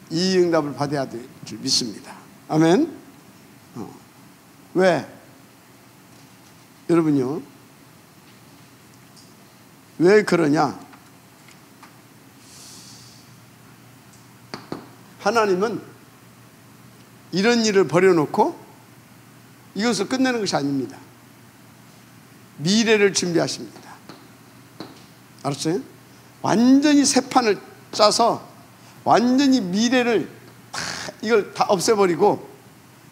이 응답을 받아야 될 줄 믿습니다. 아멘. 왜? 여러분요, 왜 그러냐? 하나님은 이런 일을 벌여놓고 이것을 끝내는 것이 아닙니다. 미래를 준비하십니다. 알았어요? 완전히 새 판을 짜서 완전히 미래를 이걸 다 없애버리고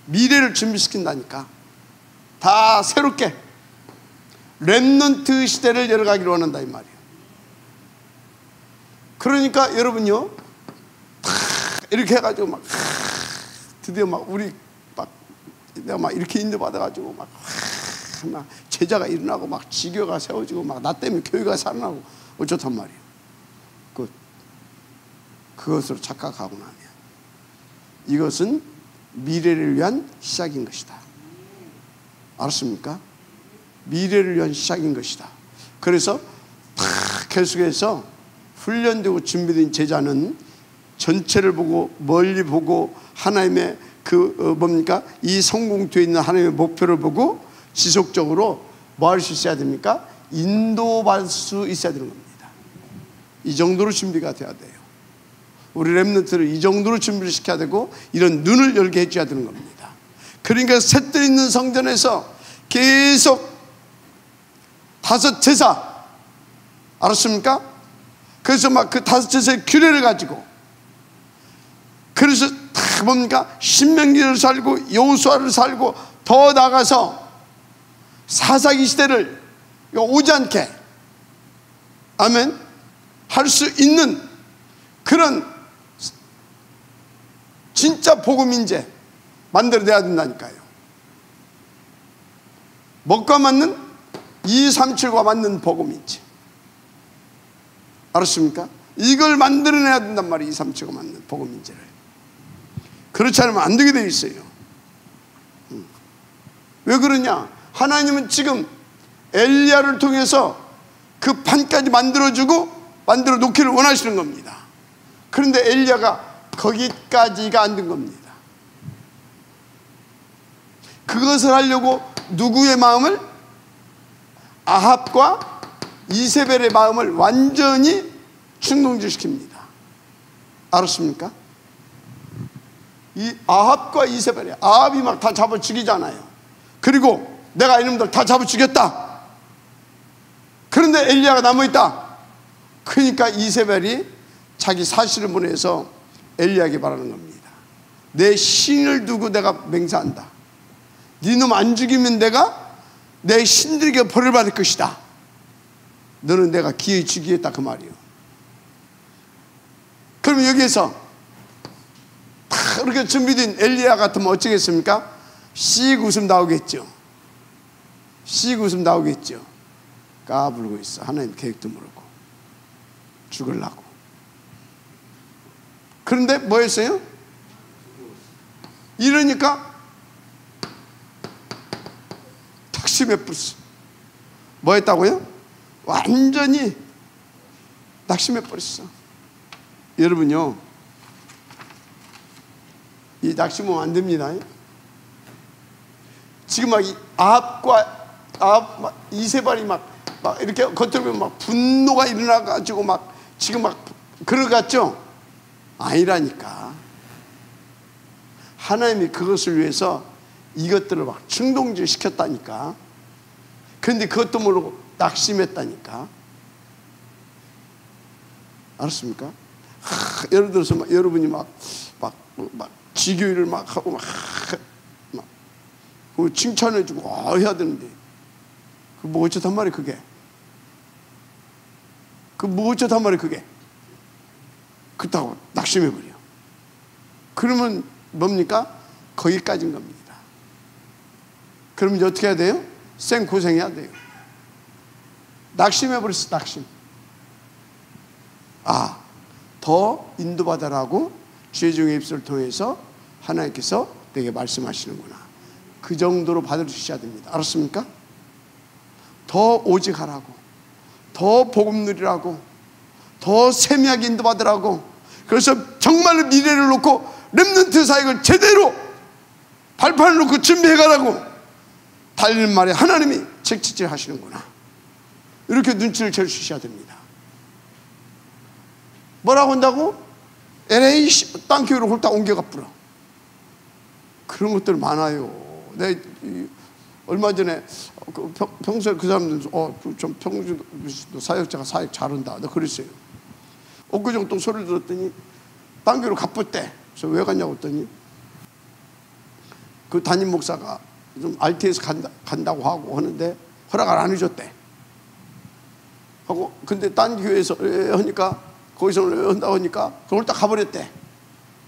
미래를 준비시킨다니까. 다 새롭게 렘넌트 시대를 열어가기를 원한다 이 말이에요. 그러니까 여러분요, 이렇게 해가지고 막 드디어 막 우리 막 내가 막 이렇게 인도받아가지고 막 제자가 일어나고 막 지교가 세워지고 막 나 때문에 교회가 살아나고 어쩌단 말이에요. 그것으로 착각하고 나면 이것은 미래를 위한 시작인 것이다. 알았습니까? 미래를 위한 시작인 것이다. 그래서 계속해서 훈련되고 준비된 제자는 전체를 보고 멀리 보고 하나님의 뭡니까? 이 성공되어 있는 하나님의 목표를 보고 지속적으로 뭐 할 수 있어야 됩니까? 인도받을 수 있어야 되는 겁니다. 이 정도로 준비가 돼야 돼요. 우리 렘넌트를 이 정도로 준비를 시켜야 되고 이런 눈을 열게 해줘야 되는 겁니다. 그러니까 셋들 있는 성전에서 계속 5 제사, 알았습니까? 그래서 막 그 5 제사의 규례를 가지고, 그래서 다 뭡니까? 신명기를 살고 여호수아를 살고 더 나가서 사사기 시대를 오지 않게, 아멘, 할 수 있는 그런 진짜 복음인재 만들어내야 된다니까요. 뭐가 맞는? 237과 맞는 복음인재. 알았습니까? 이걸 만들어내야 된단 말이에요. 237과 맞는 복음인재를. 그렇지 않으면 안 되게 되어 있어요. 왜 그러냐? 하나님은 지금 엘리야를 통해서 그 판까지 만들어주고 만들어 놓기를 원하시는 겁니다. 그런데 엘리야가 거기까지가 안 된 겁니다. 그것을 하려고 누구의 마음을? 아합과 이세벨의 마음을 완전히 충동질시킵니다. 알았습니까? 이 아합과 이세벨이, 아합이 막 다 잡아 죽이잖아요. 그리고 내가 이놈들 다 잡아 죽였다. 그런데 엘리야가 남아있다. 그러니까 이세벨이 자기 사실을 보내서 엘리야에게 말하는 겁니다. 내 신을 두고 내가 맹세한다. 니놈 안 죽이면 내가 내 신들에게 벌을 받을 것이다. 너는 내가 기어이 죽이겠다 그 말이요. 그러면 여기에서 다 이렇게 준비된 엘리야 같으면 어쩌겠습니까? 씩 웃음 나오겠죠. 씩 웃음 나오겠죠. 까불고 있어. 하나님 계획도 모르고 죽으려고. 그런데 뭐 했어요? 이러니까 낙심해 버렸어. 뭐 했다고요? 완전히 낙심해 버렸어. 여러분요, 이 낙심하면 안 됩니다. 지금 막 아합과 이세발이 막 이렇게 겉으로 보면 막 분노가 일어나가지고 막 지금 막 그런 것 같죠? 아니라니까. 하나님이 그것을 위해서 이것들을 막 충동질 시켰다니까. 그런데 그것도 모르고 낙심했다니까. 알았습니까? 예를 들어서 막 여러분이 막 지교회를 막 하고 막 칭찬해주고 해야 되는데 그 뭐 어쩌단 말이야 그게. 그 뭐 어쩌단 말이야 그게. 그렇다고 낙심해버려. 그러면 뭡니까? 거기까지인 겁니다. 그러면 이제 어떻게 해야 돼요? 생고생해야 돼요. 낙심해버렸어. 낙심. 더 인도받아라고 주의 입술을 통해서 하나님께서 내게 말씀하시는구나. 그 정도로 받아주셔야 됩니다. 알았습니까? 더 오직하라고, 더 복음 누리라고, 더 세미하게 인도받으라고. 그래서 정말로 미래를 놓고 렘넌트 사역을 제대로 발판을 놓고 준비해가라고 달리는 말에 하나님이 책찍질 하시는구나. 이렇게 눈치를 채주셔야 됩니다. 뭐라고 한다고? LA 땅 교회로 홀딱 옮겨가 뿌려. 그런 것들 많아요. 얼마 전에 평소에 그 사람들 좀 평소도 사역자가 사역 잘한다 나 그랬어요. 엊그제 또 소리를 들었더니 딴 교로 가쁘대. 그래서 왜 갔냐고 했더니 그 담임 목사가 좀 RT에서 간다고 하고 하는데 허락을 안 해줬대. 하고 근데 딴 교회에서 하니까 거기서 한다고 하니까 그걸 딱 가버렸대.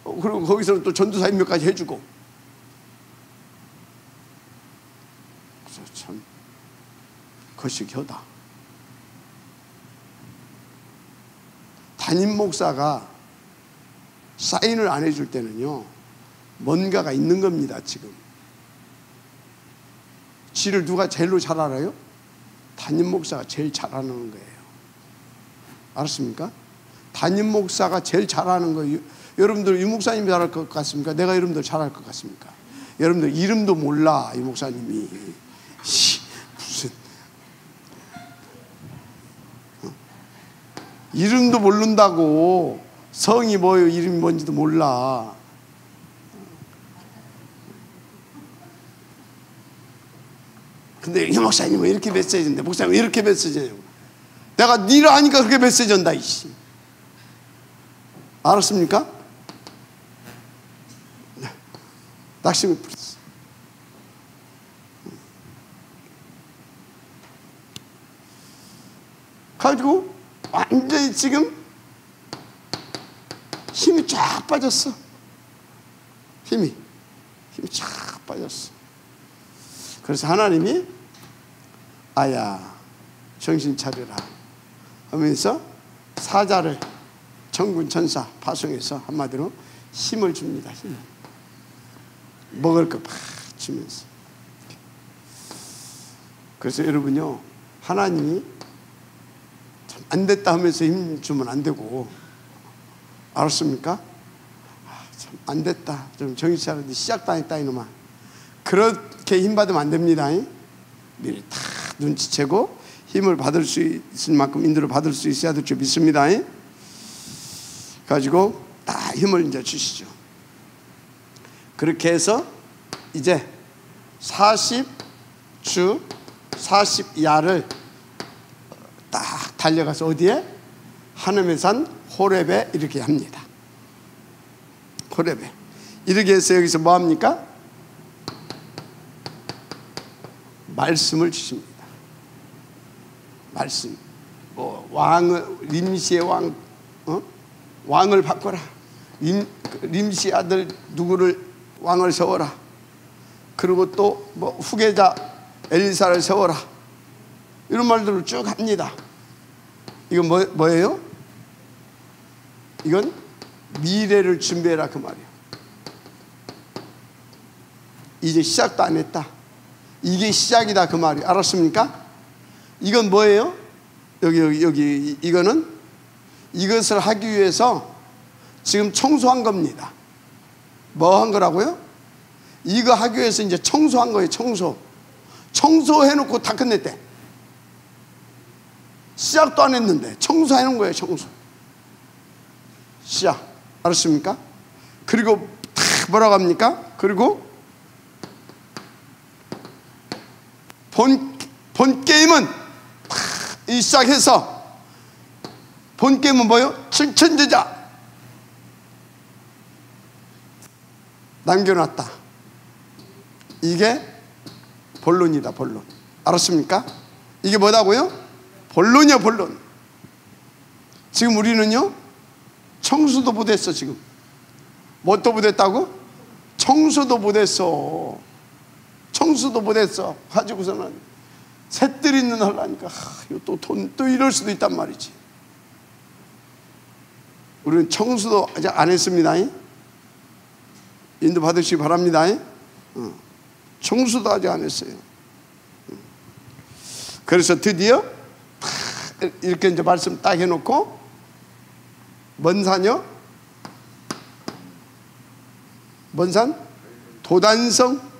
그리고 거기서는 또 전도사 임명까지 해주고. 그래서 참 거시기하다. 담임 목사가 사인을 안 해줄 때는요 뭔가가 있는 겁니다. 지금 지를 누가 제일로 잘 알아요? 담임 목사가 제일 잘하는 거예요. 알았습니까? 담임 목사가 제일 잘하는 거예요. 여러분들 유 목사님이 잘할 것 같습니까? 내가 여러분들 잘할 것 같습니까? 여러분들 이름도 몰라. 이 목사님이 무슨 이름도 모른다고. 성이 뭐예요? 이름이 뭔지도 몰라. 근데 이 목사님 왜 이렇게 메시지 준대? 목사님 왜 이렇게 메시지 주냐고. 내가 니를 아니까 그렇게 메시지 준다 이씨. 알았습니까? 네. 낙심을 부렸어. 가지고 완전히 지금 힘이 쫙 빠졌어. 힘이 쫙 빠졌어. 그래서 하나님이 아야 정신 차려라 하면서 사자를 천군 천사 파송해서 한마디로 힘을 줍니다. 힘을. 먹을 거 막 주면서. 그래서 여러분요 하나님이 안 됐다 하면서 힘 주면 안 되고. 알았습니까? 참 안 됐다 좀 정신 차리는데 시작도 안 했다 이놈아. 그렇게 힘 받으면 안 됩니다. 미리 다 눈치채고 힘을 받을 수 있을 만큼 인도를 받을 수 있어야 될 줄 믿습니다. 가지고 다 힘을 이제 주시죠. 그렇게 해서 이제 40주 40야를 딱 달려가서 어디에? 하늘의 산 호렙에 이렇게 합니다. 호렙에 이렇게 해서 여기서 뭐 합니까? 말씀을 주십니다. 말씀. 왕을 림시의 왕을 바꿔라. 림시 아들 누구를 왕을 세워라. 그리고 또 뭐 후계자 엘리사를 세워라. 이런 말들을 쭉 합니다. 이건 뭐예요? 이건 미래를 준비해라 그 말이에요. 이제 시작도 안 했다. 이게 시작이다 그 말이. 알았습니까? 이건 뭐예요? 여기 이거는 이것을 하기 위해서 지금 청소한 겁니다. 뭐 한 거라고요? 이거 하기 위해서 이제 청소한 거예요. 청소해놓고 다 끝냈대. 시작도 안 했는데 청소해놓은 거예요. 청소 시작. 알았습니까? 그리고 탁 뭐라고 합니까? 그리고 본 게임은 이 시작해서 본 게임은 뭐예요? 칠천제자 남겨놨다. 이게 본론이다. 본론. 알았습니까? 이게 뭐다고요? 본론이야. 본론. 지금 우리는요 청소도 못했어. 지금 뭣도 못했다고? 청소도 못했어. 청소도 못했어. 가지고서는 새들 있는 하려니까 또 돈 또 이럴 수도 있단 말이지. 우리는 청소도 아직 안 했습니다. 인도 받으시기 바랍니다. 청소도 아직 안 했어요. 그래서 드디어 이렇게 이제 말씀 딱 해놓고 뭔 산이요? 뭔 산? 도단성.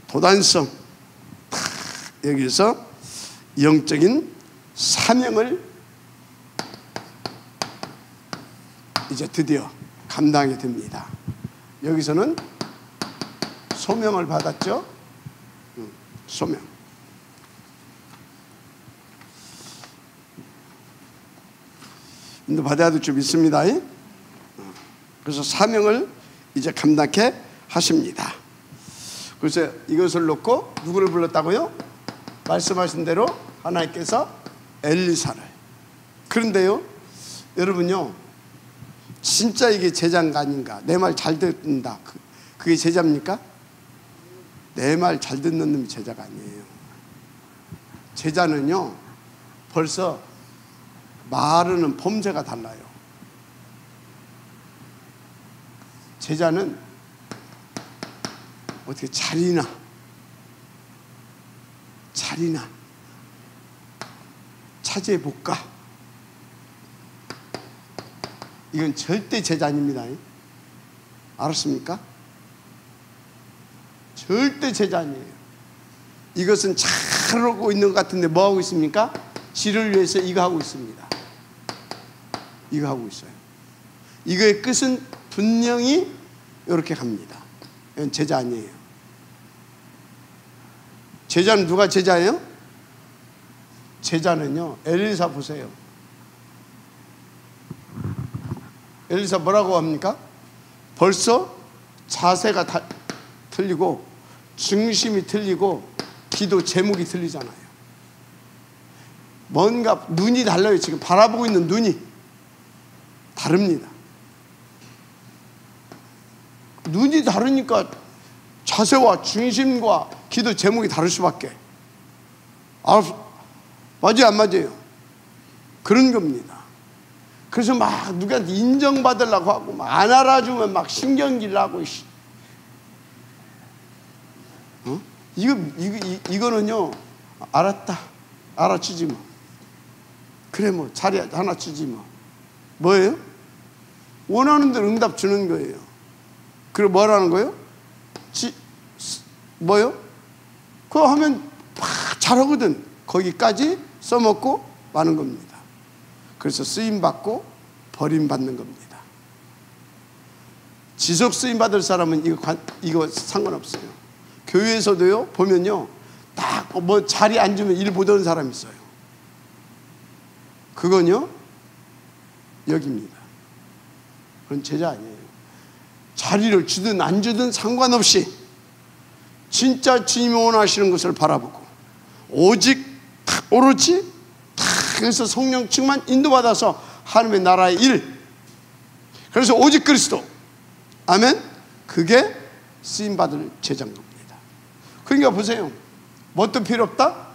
도단성. 여기서 영적인 사명을 이제 드디어 감당하게 됩니다. 여기서는 소명을 받았죠. 소명. 인도받아야 될 줄 믿습니다. 그래서 사명을 이제 감당케 하십니다. 그래서 이것을 놓고 누구를 불렀다고요? 말씀하신 대로 하나님께서 엘리사를. 그런데요, 여러분요, 진짜 이게 제자인가 아닌가? 내 말 잘 듣는다, 그게 제자입니까? 내 말 잘 듣는 놈이 제자가 아니에요. 제자는요, 벌써 말하는 범죄가 달라요. 제자는 어떻게 자리나 차지해볼까? 이건 절대 제자 아닙니다. 알았습니까? 절대 제자 아니에요. 이것은 잘하고 있는 것 같은데 뭐하고 있습니까? 지를 위해서 이거 하고 있습니다. 이거 하고 있어요. 이거의 끝은 분명히 이렇게 갑니다. 이건 제자 아니에요. 제자는 누가 제자예요? 제자는요, 엘리사 보세요. 엘리사 뭐라고 합니까? 벌써 자세가 틀리고 중심이 틀리고 기도 제목이 틀리잖아요. 뭔가 눈이 달라요. 지금 바라보고 있는 눈이 다릅니다. 눈이 다르니까 자세와 중심과 기도 제목이 다를 수밖에. 맞아요, 안 맞아요? 그런 겁니다. 그래서 막 누구한테 인정받으려고 하고 막 안 알아주면 막 신경질 나고. 이거는요, 알았다, 알아주지 뭐. 그래 뭐 자리 하나 주지 뭐. 뭐예요? 원하는 대로 응답 주는 거예요. 그리고 뭐라는 거예요? 뭐요? 그거 하면 막 잘하거든. 거기까지 써먹고 마는 겁니다. 그래서 쓰임받고 버림받는 겁니다. 지속 쓰임받을 사람은 이거 상관없어요. 교회에서도요, 보면요, 딱 뭐 자리 앉으면 일 보던 사람 있어요. 그건요, 여기입니다. 그건 제자 아니에요. 자리를 주든 안 주든 상관없이 진짜 주님이 원하시는 것을 바라보고 오직 오로지 그래서 성령 충만 인도받아서 하나님의 나라의 일, 그래서 오직 그리스도, 아멘, 그게 쓰임받을 제자인 겁니다. 그러니까 보세요, 뭣도 필요 없다?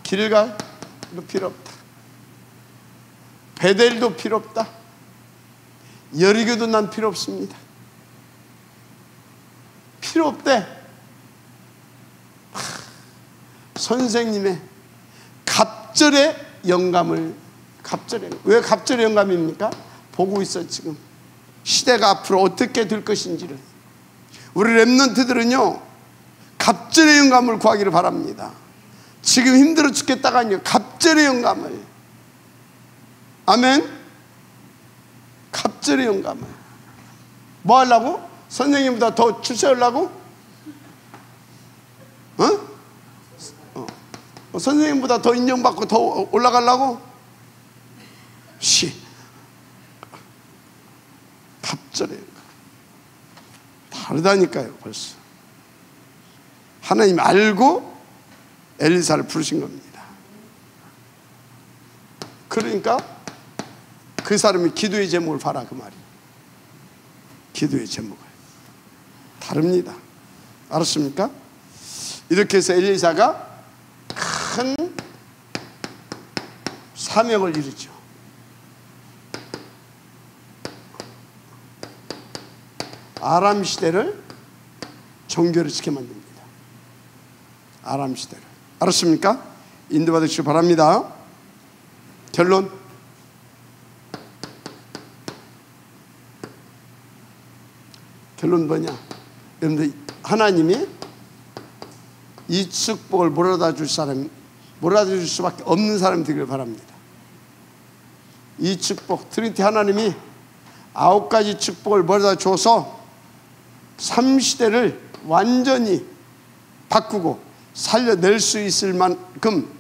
길갈도 필요 없다, 베델도 필요 없다, 여리고도 난 필요 없습니다. 필요 없대. 선생님의 갑절의 영감을, 왜 갑절의 영감입니까? 보고 있어. 지금 시대가 앞으로 어떻게 될 것인지를. 우리 렘넌트들은요, 갑절의 영감을 구하기를 바랍니다. 지금 힘들어 죽겠다가 아니요, 갑절의 영감을. 아멘. 갑절의 영감을. 뭐 하려고? 선생님보다 더 출세하려고? 선생님보다 더 인정받고 더 올라가려고? 갑절의 영감. 다르다니까요. 벌써 하나님 알고 엘리사를 부르신 겁니다. 그러니까 그 사람이 기도의 제목을 봐라, 그 말이. 기도의 제목을. 다릅니다. 알았습니까? 이렇게 해서 엘리사가 큰 사명을 이루죠. 아람 시대를 정결시켜 만듭니다. 아람 시대를. 알았습니까? 인도받으시기 바랍니다. 결론. 결론 뭐냐? 여러분들, 하나님이 이 축복을 몰아다 줄 사람, 몰아다 줄 수밖에 없는 사람이 되기를 바랍니다. 이 축복, 트리니티 하나님이 9가지 축복을 벌어다 줘서 삼시대를 완전히 바꾸고 살려낼 수 있을 만큼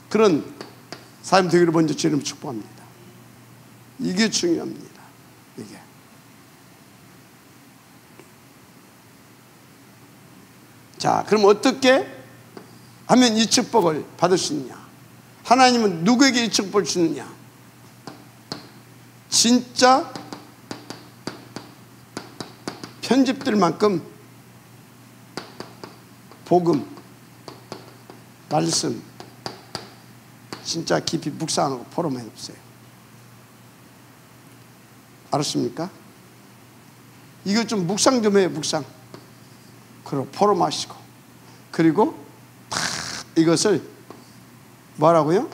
그런 삶 되기를 먼저 주님 축복합니다. 이게 중요합니다. 이게. 자, 그럼 어떻게 하면 이 축복을 받을 수 있느냐? 하나님은 누구에게 이 축복을 주느냐? 진짜 편집들만큼 복음, 말씀 진짜 깊이 묵상하고 포럼해 보세요. 알았습니까? 이거 좀 묵상 좀 해요. 묵상. 그리고 포럼하시고, 그리고 다 이것을 뭐라고요?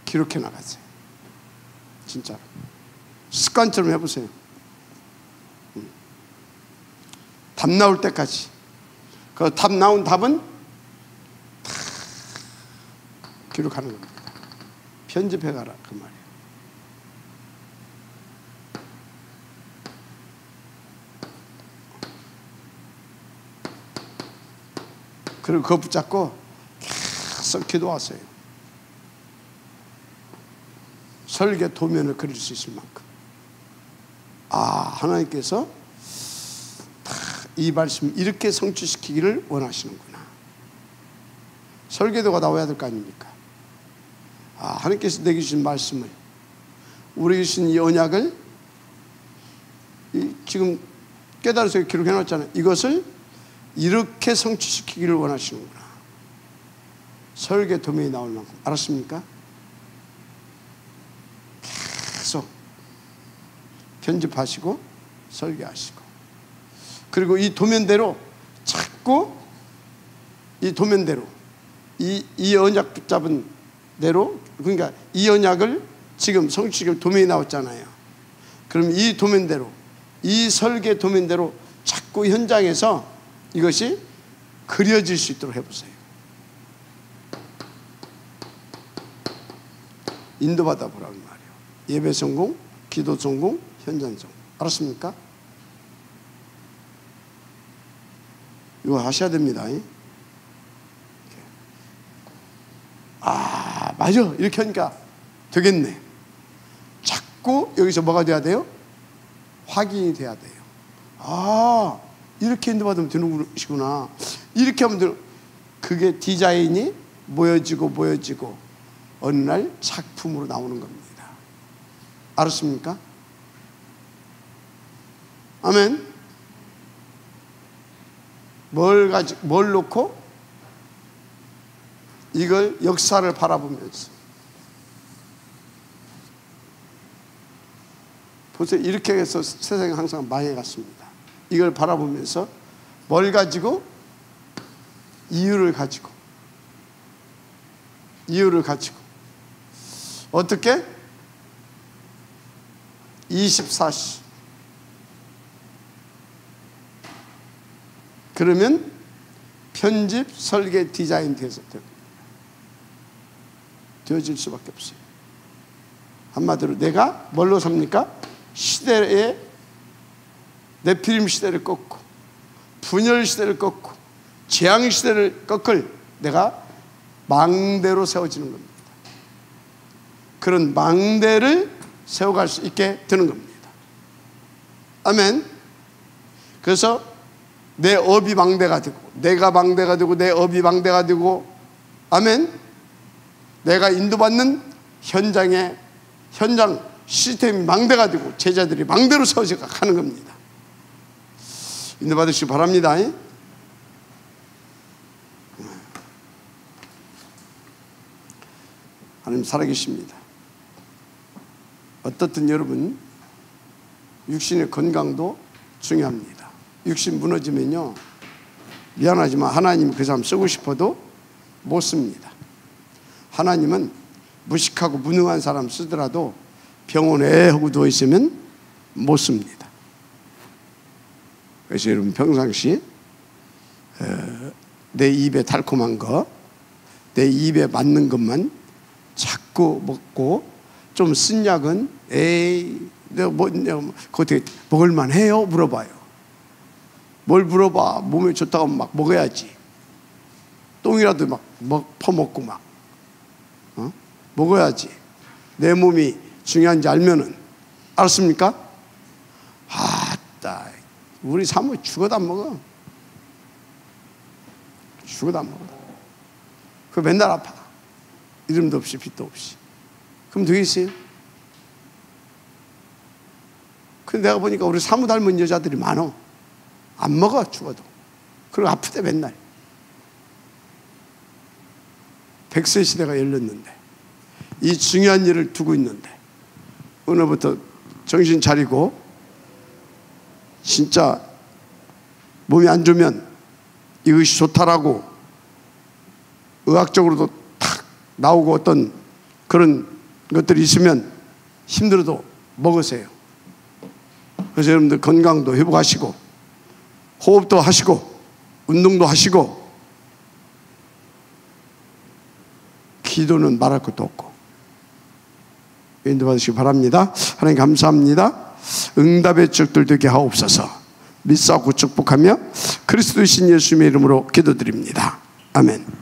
기록해 나가세요. 진짜로 습관처럼 해보세요. 답 나올 때까지. 그 답 나온 답은 다 기록하는 겁니다. 편집해 가라 그 말이에요. 그리고 그거 붙잡고 계속 기도하세요. 설계 도면을 그릴 수 있을 만큼. 하나님께서 이 말씀 이렇게 성취시키기를 원하시는구나. 설계도가 나와야 될 거 아닙니까? 하나님께서 내게 주신 말씀을, 우리에게 주신 이 언약을 지금 깨달아서 기록해 놨잖아요. 이것을 이렇게 성취시키기를 원하시는구나. 설계 도면이 나올 만큼. 알았습니까? 계속 편집하시고 설계하시고, 그리고 이 도면대로 자꾸 이 도면대로 이 언약 붙잡은 대로, 그러니까 이 언약을 지금 성취시킬 도면이 나왔잖아요. 그럼 이 도면대로, 이 설계 도면대로 자꾸 현장에서 이것이 그려질 수 있도록 해보세요. 인도받아 보라는 말이에요. 예배 성공, 기도 성공, 현장 성공. 알았습니까? 이거 하셔야 됩니다. 맞아. 이렇게 하니까 되겠네. 자꾸 여기서 뭐가 돼야 돼요? 확인이 돼야 돼요. 이렇게 인도받으면 되는 것이구나. 이렇게 하면 되는. 그게 디자인이 모여지고 어느 날 작품으로 나오는 겁니다. 알았습니까? 아멘. 뭘 놓고? 이걸 역사를 바라보면서. 보세요. 이렇게 해서 세상이 항상 망해갔습니다. 이걸 바라보면서 뭘 가지고? 이유를 가지고. 어떻게? 24시. 그러면 편집, 설계, 디자인 되어질 수밖에 없어요. 한마디로 내가 뭘로 삽니까? 시대에 네피림 시대를 꺾고, 분열 시대를 꺾고, 재앙 시대를 꺾을 내가 망대로 세워지는 겁니다. 그런 망대를 세워갈 수 있게 되는 겁니다. 아멘. 그래서 내 업이 망대가 되고, 내가 망대가 되고, 내 업이 망대가 되고, 아멘. 내가 인도받는 현장 시스템이 망대가 되고, 제자들이 망대로 세워져 가는 겁니다. 인도받으시기 바랍니다. 하나님 살아계십니다. 어떻든 여러분, 육신의 건강도 중요합니다. 육신 무너지면요, 미안하지만 하나님 그 사람 쓰고 싶어도 못 씁니다. 하나님은 무식하고 무능한 사람 쓰더라도 병원에 하고 누워있으면 못 씁니다. 그래서 여러분 평상시 내 입에 달콤한 거, 내 입에 맞는 것만 자꾸 먹고 좀 쓴 약은 에이 내가 그거 어떻게 먹을만 해요? 물어봐요. 뭘 물어봐. 몸에 좋다고 하면 막 먹어야지. 똥이라도 막 퍼먹고 막 먹어야지. 내 몸이 중요한지 알면은. 알았습니까? 아따, 우리 사모 죽어도 안 먹어. 죽어도 안 먹어. 그 맨날 아파. 이름도 없이 빛도 없이. 그럼 되겠어요? 근데 내가 보니까 우리 사모 닮은 여자들이 많어. 안 먹어 죽어도. 그리고 아프대 맨날. 100세 시대가 열렸는데 이 중요한 일을 두고 있는데 오늘부터 정신 차리고 진짜 몸이 안 좋으면 이것이 좋다라고 의학적으로도 탁 나오고 어떤 그런 것들이 있으면 힘들어도 먹으세요. 그래서 여러분들 건강도 회복하시고 호흡도 하시고 운동도 하시고 기도는 말할 것도 없고 인도받으시기 바랍니다. 하나님 감사합니다. 응답의 적들 되게 하옵소서. 믿사옵고 축복하며 그리스도이신 예수님의 이름으로 기도드립니다. 아멘.